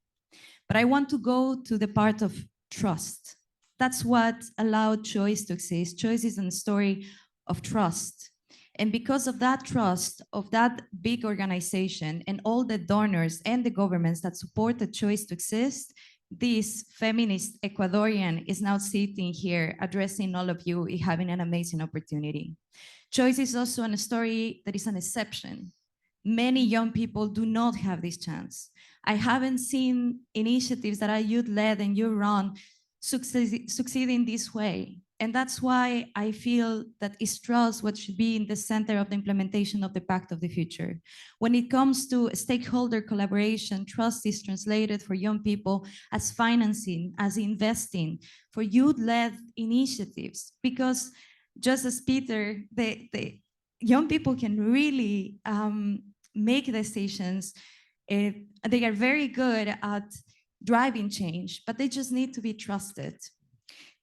But I want to go to the part of trust. That's what allowed Choice to exist. Choice is a story of trust. And because of that trust of that big organization and all the donors and the governments that supported Choice to exist, this feminist Ecuadorian is now sitting here addressing all of you, having an amazing opportunity. Choice is also a story that is an exception. Many young people do not have this chance. I haven't seen initiatives that are youth-led and youth-run succeed in this way. And that's why I feel that it's trust what should be in the center of the implementation of the Pact of the Future. When it comes to stakeholder collaboration, trust is translated for young people as financing, as investing, for youth-led initiatives. Because just as Peter, the young people can really make decisions. They are very good at driving change, but they just need to be trusted.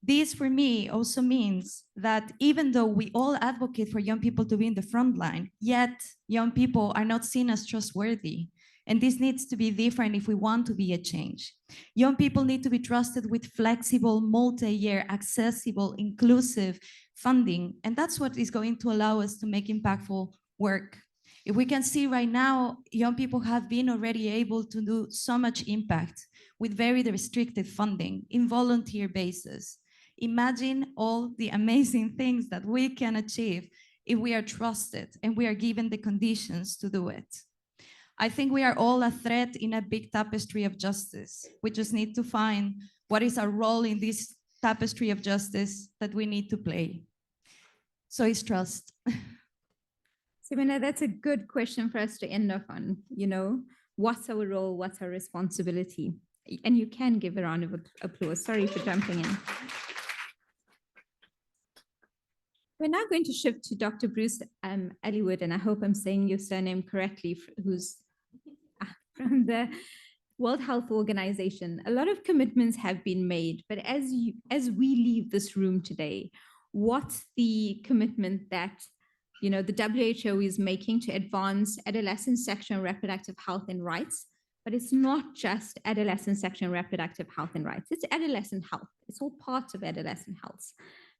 This, for me, also means that even though we all advocate for young people to be in the front line, yet young people are not seen as trustworthy. And this needs to be different if we want to be a change. Young people need to be trusted with flexible, multi-year, accessible, inclusive funding. And that's what is going to allow us to make impactful work. If we can see right now, young people have been already able to do so much impact with very restricted funding in volunteer basis. Imagine all the amazing things that we can achieve if we are trusted and we are given the conditions to do it. I think we are all a thread in a big tapestry of justice. We just need to find what is our role in this tapestry of justice that we need to play. So it's trust. Simena, that's a good question for us to end off on. What's our role? What's our responsibility? And you can give a round of applause. Sorry for jumping in. We're now going to shift to Dr. Bruce Allywood, and I hope I'm saying your surname correctly, who's from the World Health Organization. A lot of commitments have been made, but as we leave this room today, what's the commitment that the WHO is making to advance adolescent sexual and reproductive health and rights? But it's not just adolescent sexual and reproductive health and rights. It's adolescent health. It's all parts of adolescent health.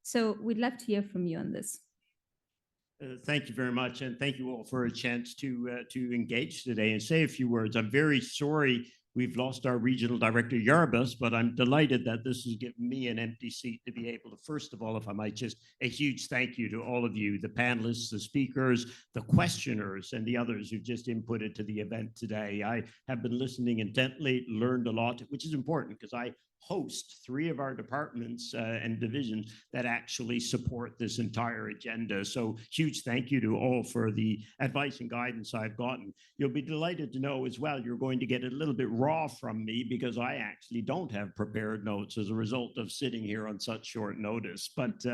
So we'd love to hear from you on this. Thank you very much, and thank you all for a chance to engage today and say a few words. I'm very sorry We've lost our regional director, Yarbus, but I'm delighted that this has given me an empty seat to be able to, first of all, if I might, just a huge thank you to all of you, the panelists, the speakers, the questioners, and the others who've just inputted to the event today. I have been listening intently, learned a lot, which is important because I host 3 of our departments and divisions that actually support this entire agenda. So huge thank you to all for the advice and guidance I've gotten. You'll be delighted to know as well, you're going to get a little bit raw from me because I actually don't have prepared notes as a result of sitting here on such short notice. But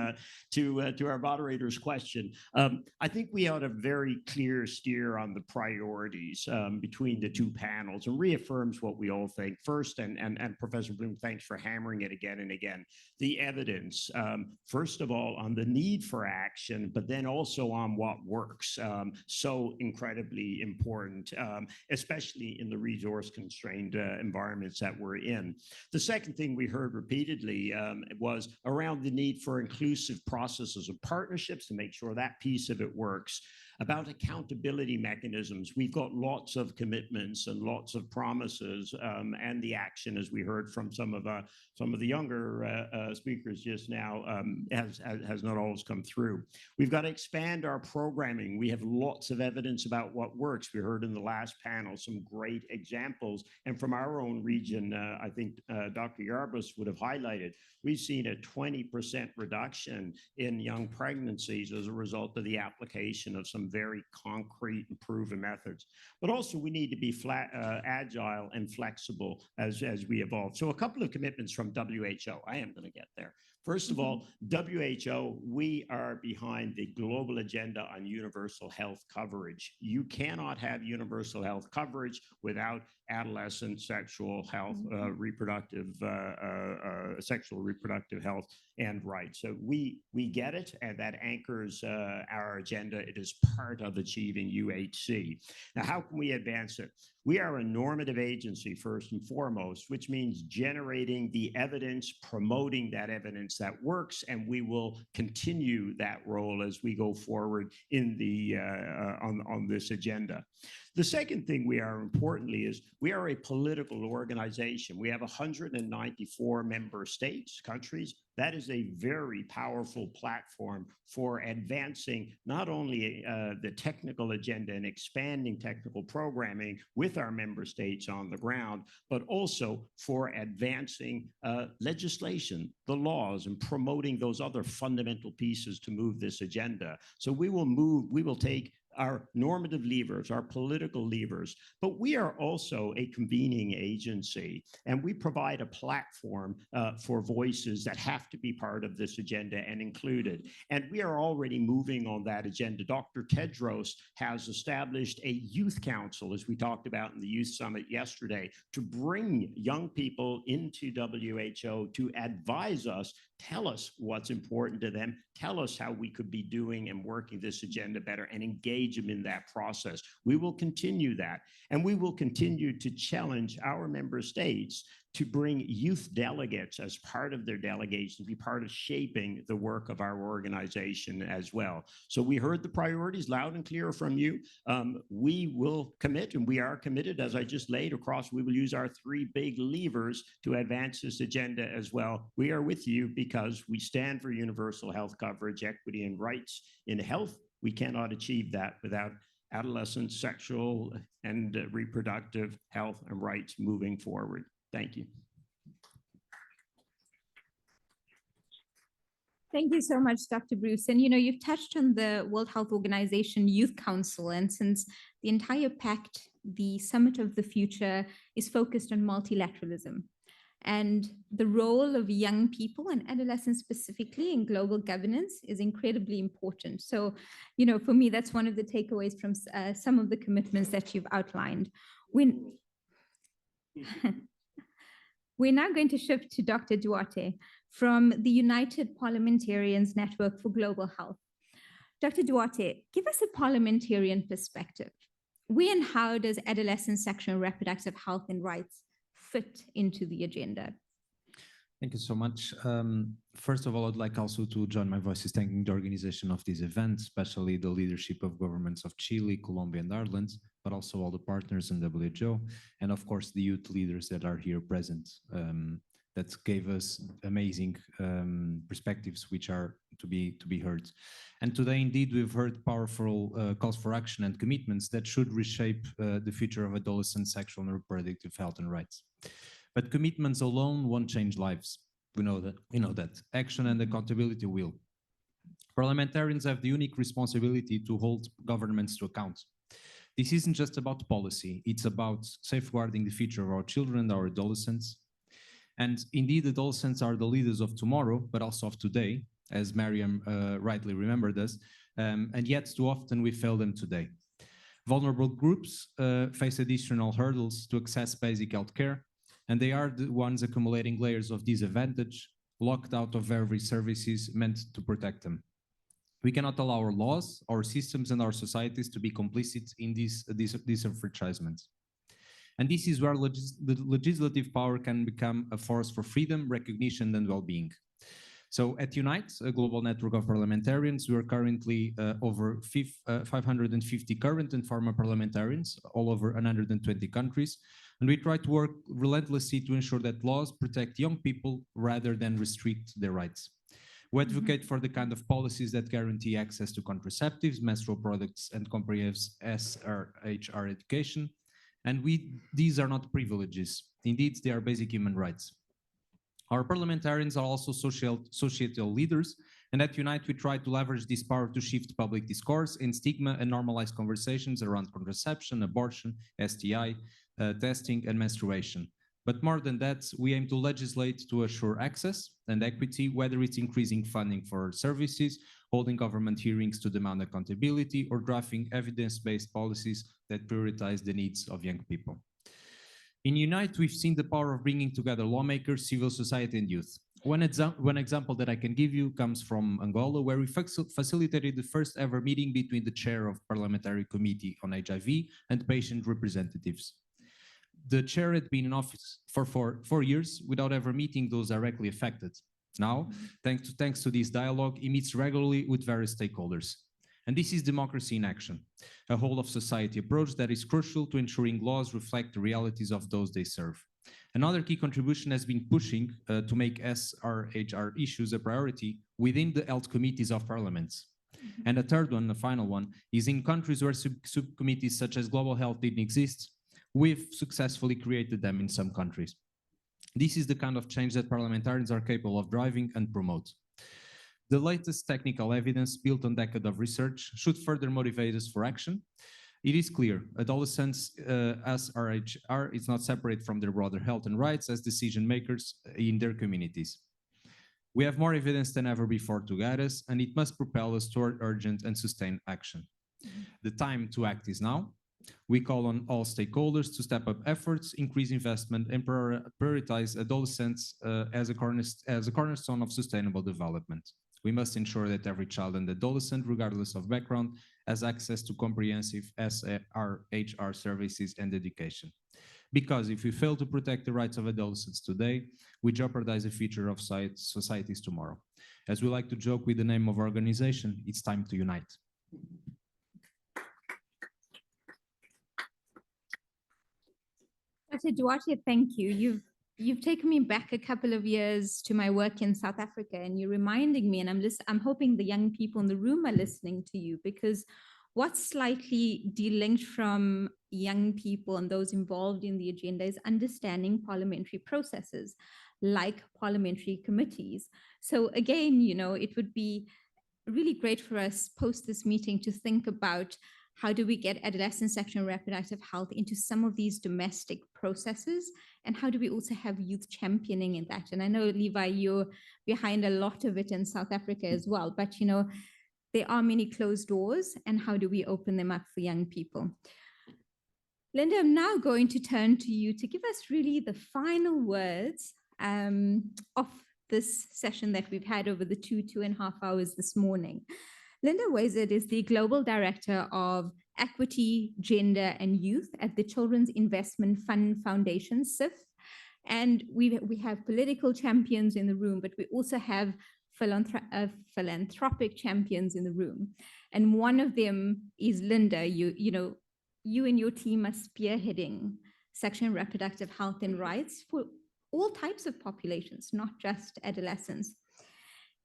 to our moderator's question, I think we ought a very clear steer on the priorities between the 2 panels and reaffirms what we all think. First, and Professor Bloom, thanks for hammering it again and again. The evidence, first of all, on the need for action, but then also on what works. So incredibly important, especially in the resource-constrained environments that we're in. The second thing we heard repeatedly was around the need for inclusive processes of partnerships to make sure that piece of it works. About accountability mechanisms, we've got lots of commitments and lots of promises, and the action, as we heard from some of the younger speakers just now, has not always come through. We've got to expand our programming. We have lots of evidence about what works. We heard in the last panel some great examples, and from our own region, I think Dr. Yarbus would have highlighted, we've seen a 20% reduction in young pregnancies as a result of the application of some very concrete and proven methods. But also we need to be agile and flexible as we evolve. So a couple of commitments from WHO. I am going to get there. First of all, WHO, we are behind the global agenda on universal health coverage. You cannot have universal health coverage without adolescent sexual health, sexual reproductive health and rights. So we get it, and that anchors our agenda. It is part of achieving UHC. Now, how can we advance it? We are a normative agency first and foremost, which means generating the evidence, promoting that evidence that works, and we will continue that role as we go forward in the on this agenda. The second thing we are importantly is we are a political organization. We have 194 member states, countries. That is a very powerful platform for advancing not only the technical agenda and expanding technical programming with our member states on the ground, but also for advancing legislation, the laws, and promoting those other fundamental pieces to move this agenda. So we will take our normative levers, our political levers, but we are also a convening agency, and we provide a platform for voices that have to be part of this agenda and included. And we are already moving on that agenda. Dr. Tedros has established a youth council, as we talked about in the youth summit yesterday, to bring young people into WHO to advise us, tell us what's important to them, tell us how we could be doing and working this agenda better, and engage them in that process. We will continue that, and we will continue to challenge our member states to bring youth delegates as part of their delegation, to be part of shaping the work of our organization as well. So we heard the priorities loud and clear from you. We will commit, and we are committed, as I just laid across. We will use our 3 big levers to advance this agenda as well. We are with you because we stand for universal health coverage, equity, and rights in health. We cannot achieve that without adolescent sexual and reproductive health and rights moving forward. Thank you. Thank you so much, Dr. Bruce. And you've touched on the World Health Organization Youth Council, and since the entire pact, the Summit of the Future, is focused on multilateralism and the role of young people and adolescents specifically in global governance is incredibly important. So, for me, that's one of the takeaways from some of the commitments that you've outlined. We're now going to shift to Dr. Duarte from the United Parliamentarians Network for Global Health. Dr. Duarte, give us a parliamentarian perspective. And how does adolescent sexual and reproductive health and rights fit into the agenda? Thank you so much. First of all, I'd like also to join my voices thanking the organization of this event, especially the leadership of governments of Chile, Colombia, and Ireland, but also all the partners in WHO, and of course the youth leaders that are here present. That gave us amazing perspectives which are to be heard. And today, indeed, we've heard powerful calls for action and commitments that should reshape the future of adolescent sexual and reproductive health and rights. But commitments alone won't change lives. We know that. Action and accountability will. Parliamentarians have the unique responsibility to hold governments to account. This isn't just about policy, it's about safeguarding the future of our children and our adolescents. And indeed, adolescents are the leaders of tomorrow, but also of today, as Mariam rightly remembered us, and yet too often we fail them today. Vulnerable groups face additional hurdles to access basic health care, and they are the ones accumulating layers of disadvantage, locked out of every services meant to protect them. We cannot allow our laws, our systems, and our societies to be complicit in these disenfranchisement. And this is where the legislative power can become a force for freedom, recognition, and well-being. So at Unite, a global network of parliamentarians, we are currently over 550 current and former parliamentarians, all over 120 countries. And we try to work relentlessly to ensure that laws protect young people rather than restrict their rights. We advocate for the kind of policies that guarantee access to contraceptives, menstrual products, and comprehensive ASRHR education. And these are not privileges. Indeed, they are basic human rights. Our parliamentarians are also societal leaders, and at Unite we try to leverage this power to shift public discourse and stigma and normalize conversations around contraception, abortion, STI, testing, and menstruation. But more than that, we aim to legislate to assure access and equity, whether it's increasing funding for services, holding government hearings to demand accountability, or drafting evidence-based policies that prioritize the needs of young people. In Unite, we've seen the power of bringing together lawmakers, civil society, and youth. One example that I can give you comes from Angola, where we facilitated the first ever meeting between the chair of Parliamentary Committee on HIV and patient representatives. The chair had been in office for four years without ever meeting those directly affected. Now, thanks to this dialogue, he meets regularly with various stakeholders. And this is democracy in action, a whole of society approach that is crucial to ensuring laws reflect the realities of those they serve. Another key contribution has been pushing to make ASRHR issues a priority within the health committees of parliaments. And a third one, the final one, is in countries where subcommittees such as global health didn't exist, we've successfully created them in some countries. This is the kind of change that parliamentarians are capable of driving and promote. The latest technical evidence built on decades of research should further motivate us for action. It is clear, adolescents ASRHR is not separate from their broader health and rights as decision makers in their communities. We have more evidence than ever before to guide us, and it must propel us toward urgent and sustained action. The time to act is now. We call on all stakeholders to step up efforts, increase investment, and prioritize adolescents as a cornerstone of sustainable development. We must ensure that every child and adolescent, regardless of background, has access to comprehensive ASRHR services and education. Because if we fail to protect the rights of adolescents today, we jeopardize the future of societies tomorrow. As we like to joke with the name of our organization, it's time to unite. Dr. Duarte, thank you. You've taken me back a couple of years to my work in South Africa, and you're reminding me, and I'm hoping the young people in the room are listening to you, because what's slightly delinked from young people and those involved in the agenda is understanding parliamentary processes like parliamentary committees. So again, it would be really great for us post this meeting to think about how do we get adolescent sexual and reproductive health into some of these domestic processes? And how do we also have youth championing in that? And I know, Levi, you're behind a lot of it in South Africa as well, but there are many closed doors, and how do we open them up for young people? Linda, I'm now going to turn to you to give us really the final words of this session that we've had over the 2.5 hours this morning. Linda Wazard is the Global Director of Equity, Gender and Youth at the Children's Investment Fund Foundation, CIF. And we have political champions in the room, but we also have philanthropic champions in the room. And one of them is Linda. you and your team are spearheading sexual and reproductive health and rights for all types of populations, not just adolescents.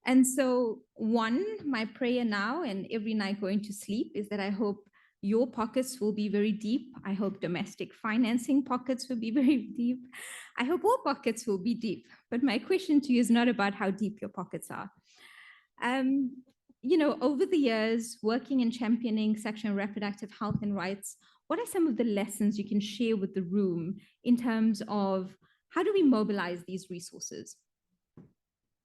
And so, one, my prayer now and every night going to sleep is that I hope your pockets will be very deep. I hope domestic financing pockets will be very deep. I hope all pockets will be deep. But my question to you is not about how deep your pockets are. You know, over the years, working and championing sexual and reproductive health and rights, what are some of the lessons you can share with the room in terms of how do we mobilize these resources?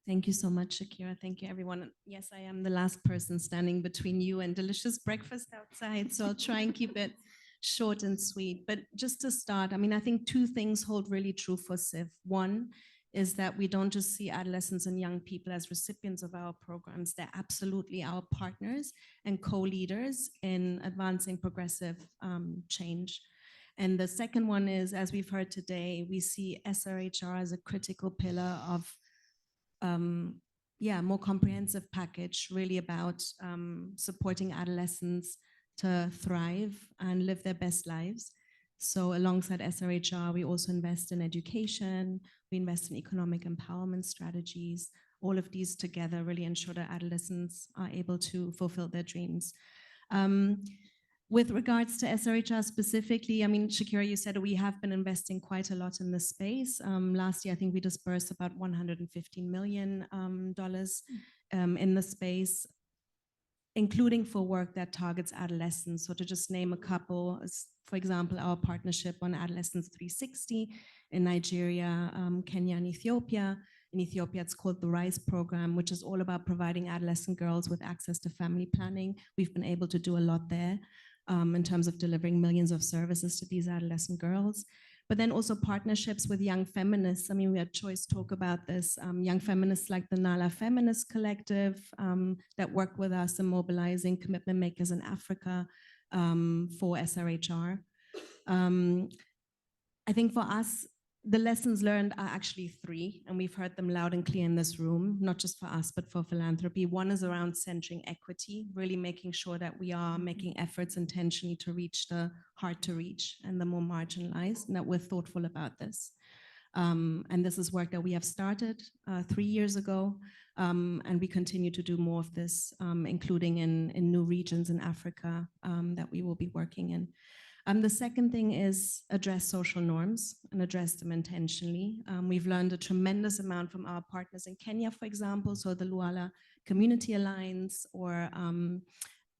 Thank you so much, Shakira. Thank you, everyone. Yes, I am the last person standing between you and delicious breakfast outside, so I'll try and keep it short and sweet. But just to start, I mean, I think two things hold really true for CIV. One is that we don't just see adolescents and young people as recipients of our programs. They're absolutely our partners and co-leaders in advancing progressive change. And the second one is, as we've heard today, we see ASRHR as a critical pillar of more comprehensive package, really about supporting adolescents to thrive and live their best lives. So alongside ASRHR, we also invest in education, we invest in economic empowerment strategies. All of these together really ensure that adolescents are able to fulfill their dreams. With regards to ASRHR specifically, I mean, Shakira, you said we have been investing quite a lot in this space. Last year, I think we dispersed about $115 million in the space, including for work that targets adolescents. So to just name a couple, for example, our partnership on Adolescents 360 in Nigeria, Kenya, and Ethiopia. In Ethiopia, it's called the RISE program, which is all about providing adolescent girls with access to family planning. We've been able to do a lot there. In terms of delivering millions of services to these adolescent girls, but then also partnerships with young feminists. I mean, we had Choice talk about this, young feminists like the Nala Feminist Collective that work with us in mobilizing commitment makers in Africa for ASRHR. I think for us, the lessons learned are actually three, and we've heard them loud and clear in this room, not just for us, but for philanthropy. One is around centering equity, really making sure that we are making efforts intentionally to reach the hard to reach and the more marginalized, and that we're thoughtful about this. And this is work that we have started 3 years ago, and we continue to do more of this, including in new regions in Africa that we will be working in. The second thing is address social norms and address them intentionally. We've learned a tremendous amount from our partners in Kenya, for example, so the Luala Community Alliance or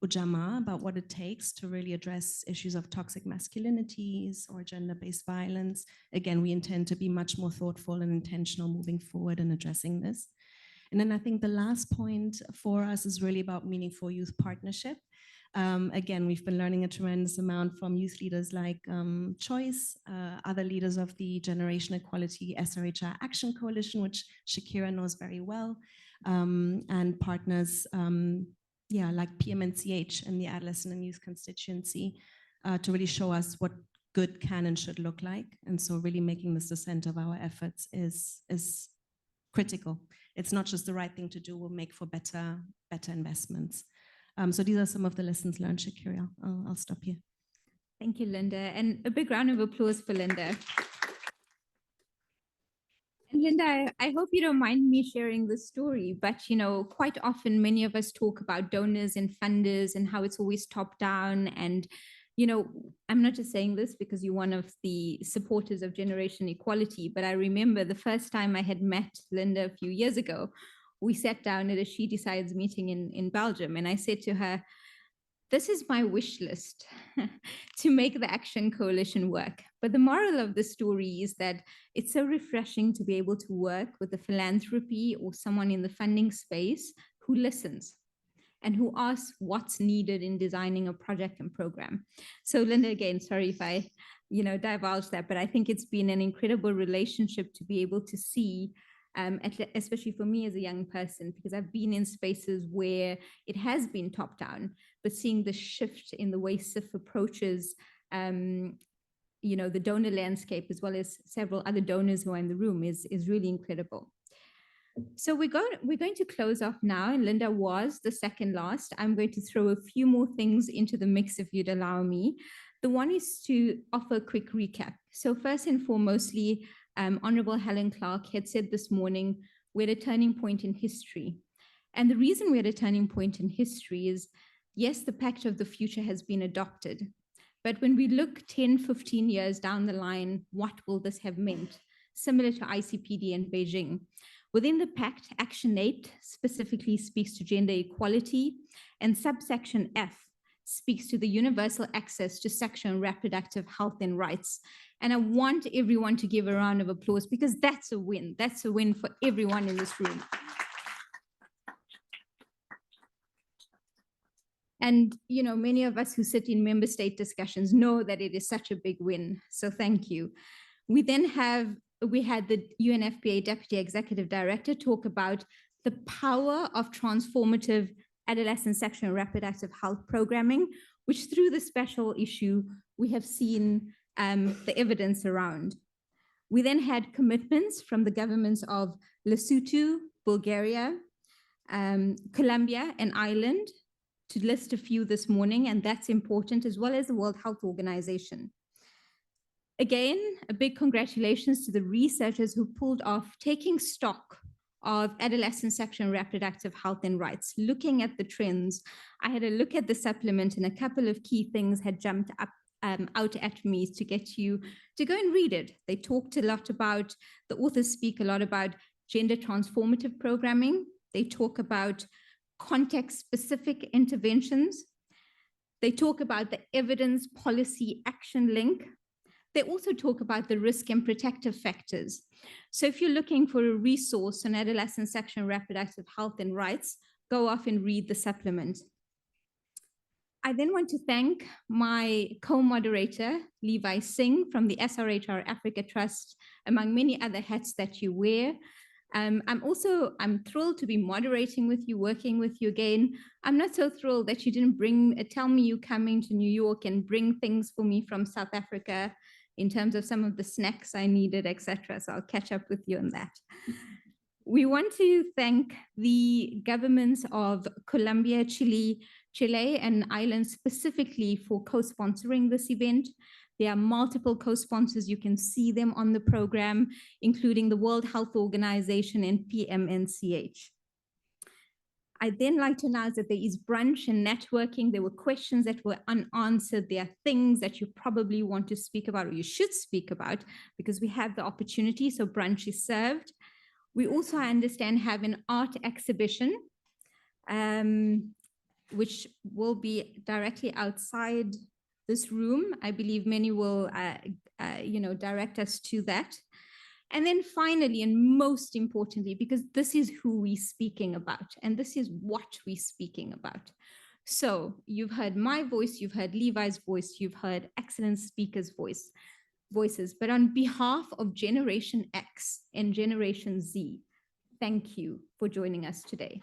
Ujamaa, about what it takes to really address issues of toxic masculinities or gender-based violence. Again, we intend to be much more thoughtful and intentional moving forward in addressing this. And then I think the last point for us is really about meaningful youth partnership. Again, we've been learning a tremendous amount from youth leaders like Choice, other leaders of the Generation Equality ASRHR Action Coalition, which Shakira knows very well, and partners like PMNCH and the Adolescent and Youth Constituency to really show us what good can and should look like. And so really making this the center of our efforts is critical. It's not just the right thing to do, we'll make for better investments. So these are some of the lessons learned, Shakira. I'll stop here. Thank you, Linda. And a big round of applause for Linda. And Linda, I hope you don't mind me sharing this story, but you know, quite often many of us talk about donors and funders and how it's always top down. And you know, I'm not just saying this because you're one of the supporters of Generation Equality, but I remember the first time I had met Linda a few years ago, we sat down at a She Decides meeting in Belgium, and I said to her, this is my wish list to make the Action Coalition work. But the moral of the story is that it's so refreshing to be able to work with a philanthropy or someone in the funding space who listens and who asks what's needed in designing a project and program. So Linda, again, sorry if I divulge that, but I think it's been an incredible relationship to be able to see, especially for me as a young person, because I've been in spaces where it has been top down, but seeing the shift in the way CIF approaches the donor landscape, as well as several other donors who are in the room, is really incredible. So we're going to close off now, and Linda was the second last. I'm going to throw a few more things into the mix if you'd allow me. The one is to offer a quick recap. So first and foremostly, Honorable Helen Clark had said this morning, we're at a turning point in history. And the reason we're at a turning point in history is, yes, the Pact of the Future has been adopted. But when we look 10, 15 years down the line, what will this have meant? Similar to ICPD and Beijing. Within the Pact, Action 8 specifically speaks to gender equality, and subsection F speaks to the universal access to sexual and reproductive health and rights. And I want everyone to give a round of applause because that's a win. That's a win for everyone in this room. And, you know, many of us who sit in member state discussions know that it is such a big win. So thank you. We had the UNFPA Deputy Executive Director talk about the power of transformative adolescent sexual and reproductive health programming, which through the special issue, we have seen the evidence around. We then had commitments from the governments of Lesotho, Bulgaria, Colombia, and Ireland, to list a few this morning, and that's important, as well as the World Health Organization. Again, a big congratulations to the researchers who pulled off taking stock of adolescent sexual and reproductive health and rights, looking at the trends. I had a look at the supplement and a couple of key things had jumped up out at me to get you to go and read it. They talked a lot about, the authors speak a lot about gender transformative programming. They talk about context-specific interventions. They talk about the evidence policy action link. They also talk about the risk and protective factors. So if you're looking for a resource on adolescent sexual and reproductive health and rights, go off and read the supplement. I then want to thank my co-moderator, Levi Singh from the ASRHR Africa Trust, among many other hats that you wear. I'm thrilled to be moderating with you, working with you again. I'm not so thrilled that you didn't tell me you're coming to New York and bring things for me from South Africa in terms of some of the snacks I needed, etc. So I'll catch up with you on that. We want to thank the governments of Colombia, Chile, and Ireland specifically for co-sponsoring this event. There are multiple co-sponsors. You can see them on the program, including the World Health Organization and PMNCH. I'd then like to announce that there is brunch and networking. There were questions that were unanswered. There are things that you probably want to speak about, or you should speak about, because we have the opportunity, so brunch is served. We also, I understand, have an art exhibition, which will be directly outside this room. I believe many will, direct us to that. And then finally, and most importantly, because this is who we're speaking about, and this is what we're speaking about. So you've heard my voice, you've heard Levi's voice, you've heard excellent speakers' voices, but on behalf of Generation X and Generation Z, thank you for joining us today.